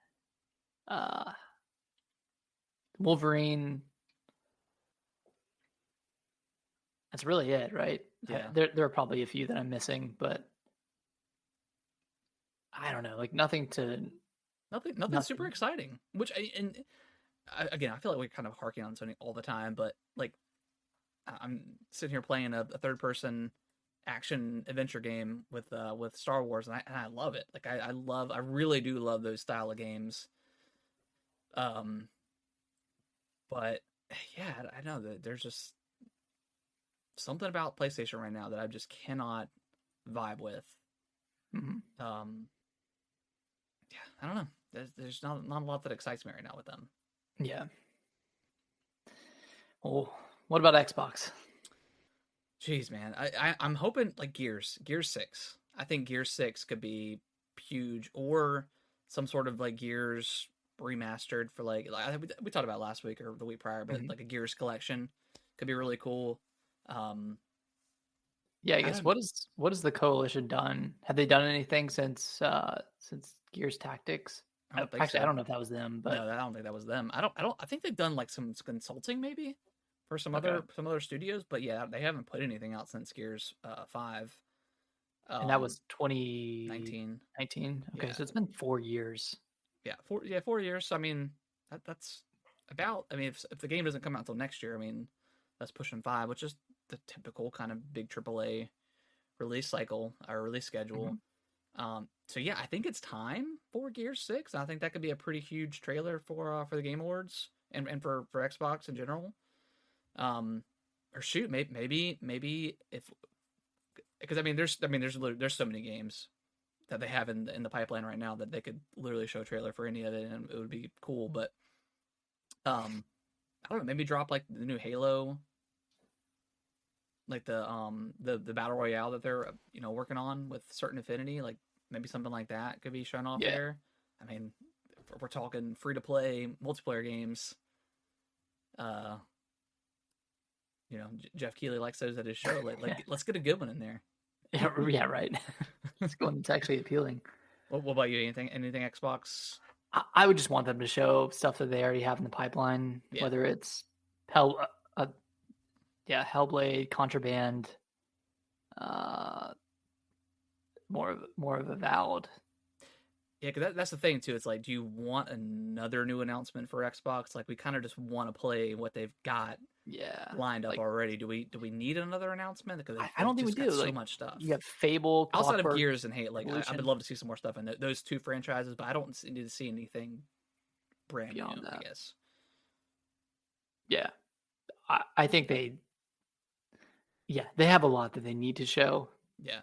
Wolverine. That's really it, right? Yeah. There are probably a few that I'm missing, but I don't know, like nothing super exciting. Which again, I feel like we're kind of harking on Sony all the time, but like I'm sitting here playing a third-person action adventure game with Star Wars, and I love it. Like I really do love those style of games. But yeah, I know that there's just something about PlayStation right now that I just cannot vibe with. Mm-hmm. Yeah, I don't know. There's not a lot that excites me right now with them. Yeah. Well, what about Xbox? Jeez, man, I'm hoping like Gears 6. I think Gears 6 could be huge, or some sort of like Gears remastered for we talked about last week or the week prior, but Mm-hmm. like a Gears collection could be really cool. Um, Yeah, I I guess don't. what has the coalition done? Have they done anything since Gears Tactics? I don't think Actually, I so. don't know if that was them, No, but I don't think that was them. I think they've done like some consulting maybe for okay. some other studios, but yeah, they haven't put anything out since Gears 5. And that was 19. 2019. Okay, Yeah. so it's been 4 years. Yeah, 4 years. I mean, that's about. I mean, if the game doesn't come out until next year, I mean, that's pushing 5, which is the typical kind of big AAA release cycle or release Mm-hmm. schedule. So yeah, I think it's time for Gear 6. I think that could be a pretty huge trailer for the Game Awards and for Xbox in general. Um, or shoot, maybe if because there's so many games that they have in the pipeline right now that they could literally show a trailer for any of it and it would be cool. But um, I don't know, maybe drop like the new Halo, like the battle royale that they're working on with Certain Affinity, like maybe something like that could be shown off Yeah. there. I mean, if we're talking free to play multiplayer games. Uh, Jeff Keighley likes those at his show. Yeah. Let's get a good one in there. Yeah, right. It's going. It's actually appealing. What about you? Anything Xbox? I would just want them to show stuff that they already have in the pipeline, Yeah, whether it's Hell, yeah, Hellblade, Contraband, uh, more of Avowed. yeah, because that's the thing too. It's like, do you want another new announcement for Xbox? Like, we kind of just want to play what they've got Yeah, lined up like already. Do we need another announcement? Because I they've don't think we just got do. so Like much stuff you have Fable, outside of Clockwork, Gears and Halo. Like, I would Evolution. love to see some more stuff in those two franchises, but I don't need to see anything brand new. Beyond I that. guess. Yeah, I think they have a lot that they need to show. Yeah,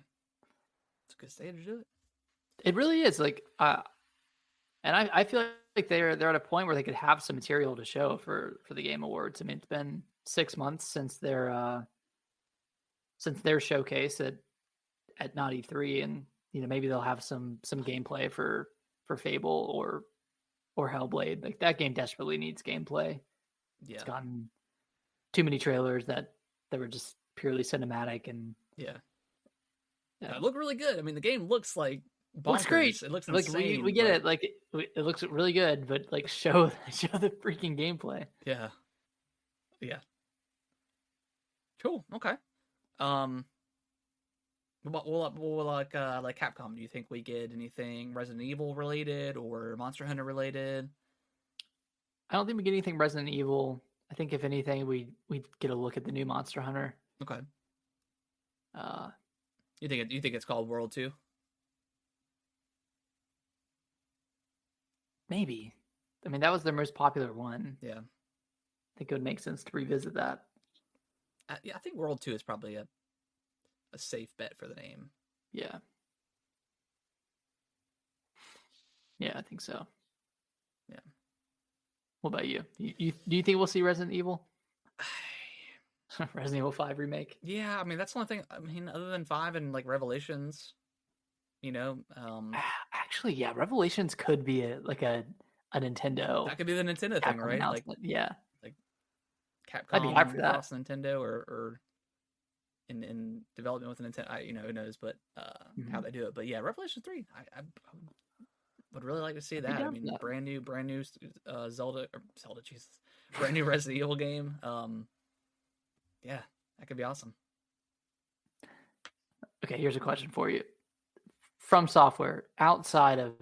it's a good stage to do it. It really is like, and I feel like they're at a point where they could have some material to show for the Game Awards. I mean, it's been 6 months since their showcase at Naughty 3, and maybe they'll have some gameplay for Fable or Hellblade. Like that game desperately needs gameplay. Yeah, It's gotten too many trailers that were just purely cinematic and yeah. yeah. It looked really good. I mean, the game looks like bonkers. Looks great. It looks Like insane. we get it. Like it looks really good, but like show the freaking gameplay. Yeah, yeah. Cool. Okay. Um, well, like Capcom, do you think we get anything Resident Evil related or Monster Hunter related? I don't think we get anything Resident Evil. I think if anything, we get a look at the new Monster Hunter. Okay. Uh, You think it's called World 2? maybe. I mean, that was their most popular one. Yeah. I think it would make sense to revisit that. Yeah, I think World 2 is probably a safe bet for the name. Yeah. Yeah, I think so. Yeah. What about you? You do you think we'll see Resident Evil? Resident Evil 5 remake? Yeah, I mean that's the only thing. I mean, other than 5 and like Revelations, Actually, yeah, Revelations could be a Nintendo. that could be the Nintendo thing, Capcom right? announcement. Yeah, Like I'd be hyped for Capcom that. cross Nintendo or in development with Nintendo. Who knows, but how they do it. But yeah, Revelation 3, I would really like to see that. I mean, brand new Zelda, Jesus, brand new Resident Evil game. Yeah, that could be awesome. Okay, here's a question for you. From Software, outside of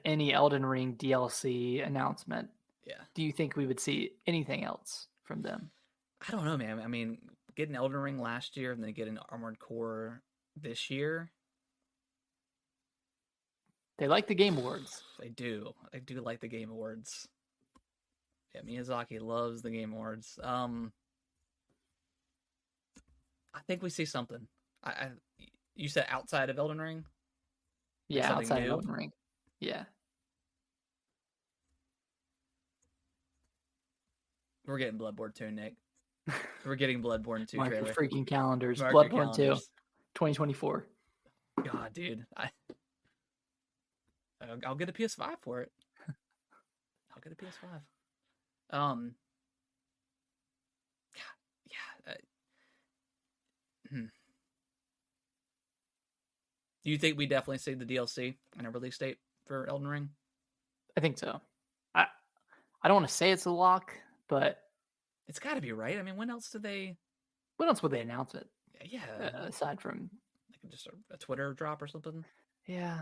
any Elden Ring DLC announcement, Yeah, do you think we would see anything else from them? I don't know, man. I mean, getting Elden Ring last year and then getting Armored Core this year. They like the Game Awards. They do like the Game Awards. Yeah, Miyazaki loves the Game Awards. I think we see something. I you said outside of Elden Ring, like Yeah, something outside of new. Elden Ring. Yeah. We're getting Bloodborne 2, Nick. We're getting Bloodborne 2 Mark your trailer. freaking calendars. Mark your Bloodborne 2, calendars. 2024. God, dude, I'll get a PS5 for it. I'll get a PS5. Um, yeah. Hmm. Do you think we definitely see the DLC and a release date for Elden Ring? I think so. I I don't want to say it's a lock, but It's got to be right. I mean, when else did they? when else would they announce it? Yeah, Aside from like just a Twitter drop or something. yeah,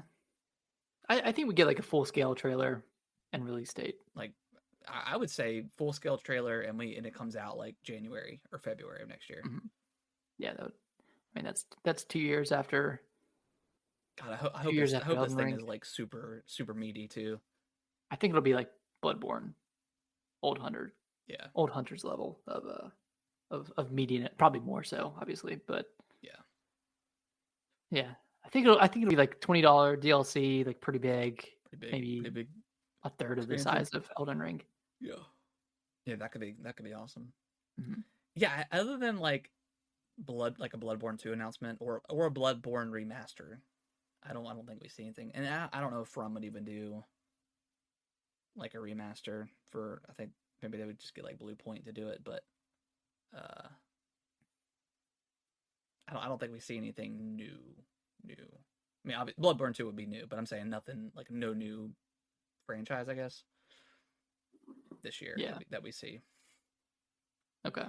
I think we get like a full scale trailer and release date. Like, I would say full scale trailer, and it comes out like January or February of next year. Mm-hmm. Yeah, I mean that's 2 years after. God, I hope 2 years I after hope this Elden thing Ring. is like super meaty too. I think it'll be like Bloodborne, Old Hunter, Yeah, Old Hunter's level of meeting it. Probably more so, obviously, but yeah. yeah. I think it'll be like $20 DLC, like pretty big, maybe Pretty big a third of the expansion. size of Elden Ring. Yeah, yeah. That could be awesome. Mm-hmm. Yeah, other than like like a Bloodborne 2 announcement or a Bloodborne remaster. I don't think we see anything. And I don't know if From would even do like a remaster for, I think maybe they would just get like Blue Point to do it, but I don't think we see anything new. I mean, Bloodborne 2 would be new, but I'm saying nothing like no new franchise, I guess, this year Yeah. that we see. Okay.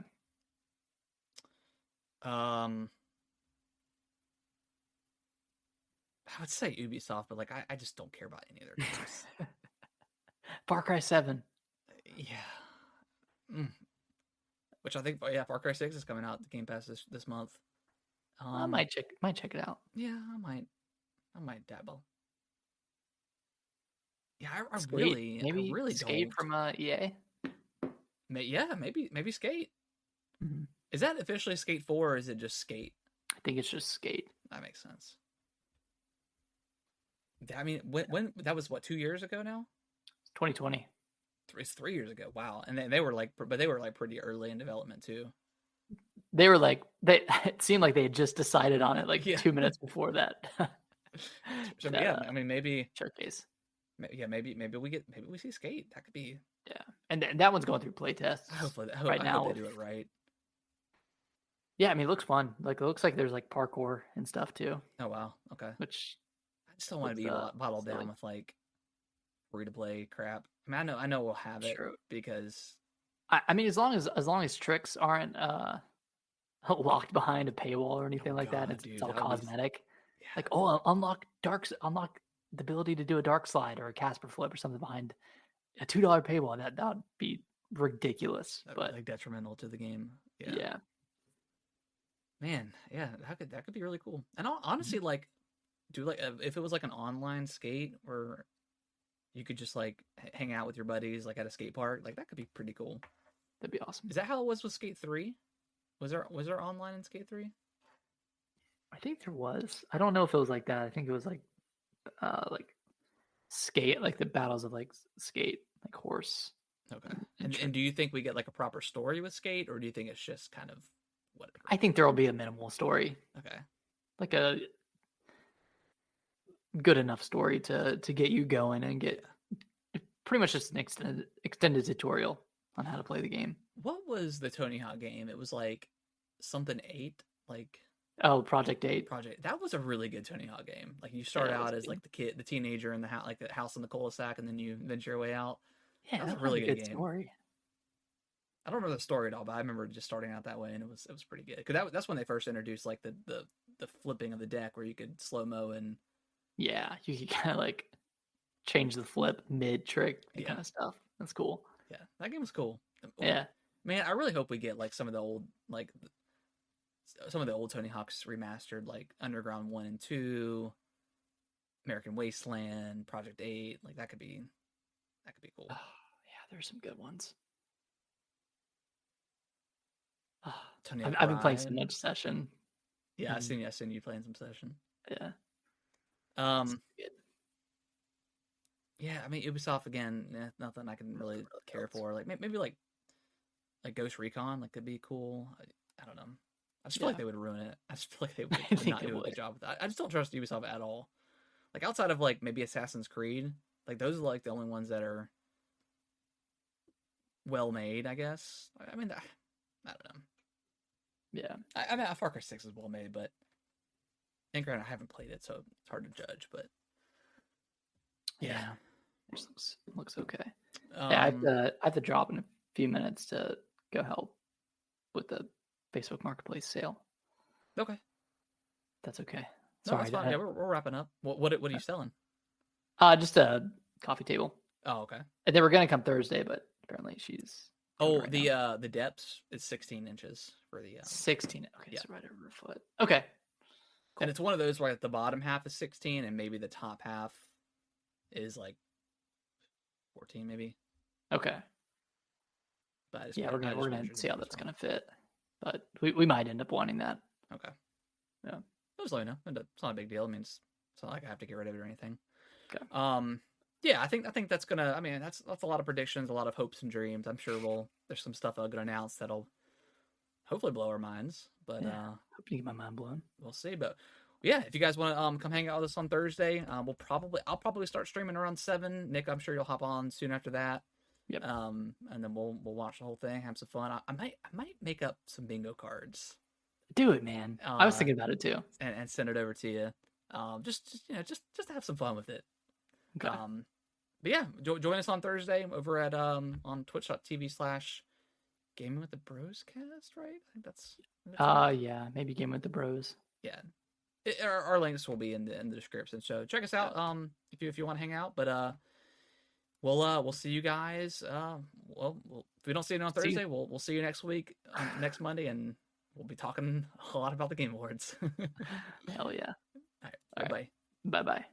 I would say Ubisoft, but like I just don't care about any of their games. Far Cry 7. Yeah. Which I think, yeah, Far Cry 6 is coming out the Game Pass this month. I might check it out. Yeah, I might dabble. Yeah, I Skate, really Skate don't. from EA. Yeah, maybe Skate. Mm-hmm. Is that officially Skate 4 or is it just Skate? I think it's just Skate. That makes sense. I mean, when that was what, 2 years ago now? 2020. It's 3 years ago. Wow, and they were like, but they were like pretty early in development too. They were like it seemed like they had just decided on it like Yeah. 2 minutes before that. So yeah, I mean maybe showcase. Yeah, maybe we see Skate. That could be. Yeah, and that one's going through playtests. Hopefully, I now hope they do it right. Yeah, I mean, it looks fun. Like it looks like there's like parkour and stuff too. Oh wow, okay. Which I just don't want to be bottled down with like free to play crap. I mean, I know we'll have it because. I mean, as long as tricks aren't locked behind a paywall or anything like that, it's all cosmetic. Yeah. Like, unlock the ability to do a dark slide or a Casper flip or something behind a $2 paywall. That would be ridiculous. But like detrimental to the game. Yeah. Man, yeah, that could be really cool. And honestly, like, do like if it was like an online skate where you could just like hang out with your buddies like at a skate park, like that could be pretty cool. That'd be awesome. Is that how it was with Skate 3? Was there online in Skate 3? I think there was. I don't know if it was like that. I think it was like skate, like the battles of like skate, like horse. Okay. And do you think we get like a proper story with Skate, or do you think it's just kind of whatever? I think there'll be a minimal story. Okay. Like a good enough story to get you going and get pretty much just an extended tutorial on how to play the game. What was the Tony Hawk game? It was like something 8, like Project 8. That was a really good Tony Hawk game. Like you start out as like the teenager in the house, like the house in the cul-de-sac, and then you venture your way out. Yeah, that was a really good game. Story. I don't remember the story at all, but I remember just starting out that way, and it was pretty good. Because that's when they first introduced like the flipping of the deck, where you could slow mo and yeah, you could kind of like change the flip mid trick, kind of stuff. That's cool. Yeah, that game was cool. Yeah, man, I really hope we get like some of the old Tony Hawk's remastered, like Underground 1 and 2, American Wasteland, Project 8. Like that could be cool. Oh, yeah, there's some good ones. Tony I've been playing so O'Brien. much Session. Yeah, I seen you playing some Session. Yeah. Yeah, I mean Ubisoft again. Nothing I can really care for. Like maybe like Ghost Recon, like could be cool. I don't know. I just feel like they would ruin it. I just feel like they I would think not they do a would. good job with that. I just don't trust Ubisoft at all. Like outside of like maybe Assassin's Creed, like those are like the only ones that are well made, I guess. I mean, I don't know. Yeah. I mean, Far Cry 6 is well made, but I haven't played it, so it's hard to judge. But yeah. Looks okay. Yeah, I have to drop in a few minutes to go help with the Facebook Marketplace sale. Okay. That's okay. No, Sorry. that's fine. Yeah, we're wrapping up. What are you selling? Just a coffee table. Oh, okay. And they were gonna come Thursday, but apparently she's. Oh, the depth is 16 inches for the 16. Okay, yeah. so right over a foot. Okay. Cool. And it's one of those where the bottom half is 16 and maybe the top half is like 14, maybe. Okay. But yeah, we're gonna see how that's gonna fit, but we might end up wanting that. Okay. Yeah. Just let me know. It's not a big deal. I mean, it's not like I have to get rid of it or anything. Okay. Yeah, I think that's gonna. I mean, that's a lot of predictions, a lot of hopes and dreams. I'm sure there's some stuff I'll gonna announce that'll hopefully blow our minds. But hope to get my mind blown. We'll see. But yeah, if you guys want to come hang out with us on Thursday, I'll probably start streaming around 7. Nick, I'm sure you'll hop on soon after that. Yep. And then we'll watch the whole thing, have some fun. I might make up some bingo cards. Do it, man. I was thinking about it too. And send it over to you. Just to have some fun with it. Okay. But yeah, join us on Thursday over at on twitch.tv/Gaming with the Bros cast, right? I think that's yeah, maybe Gaming with the Bros. Yeah. Our links will be in the description. So check us out if you want to hang out, but we'll see you guys well, if we don't see you on Thursday, we'll see you next week next Monday, and we'll be talking a lot about the Game Awards. Hell yeah. All right. Bye-bye. Bye-bye.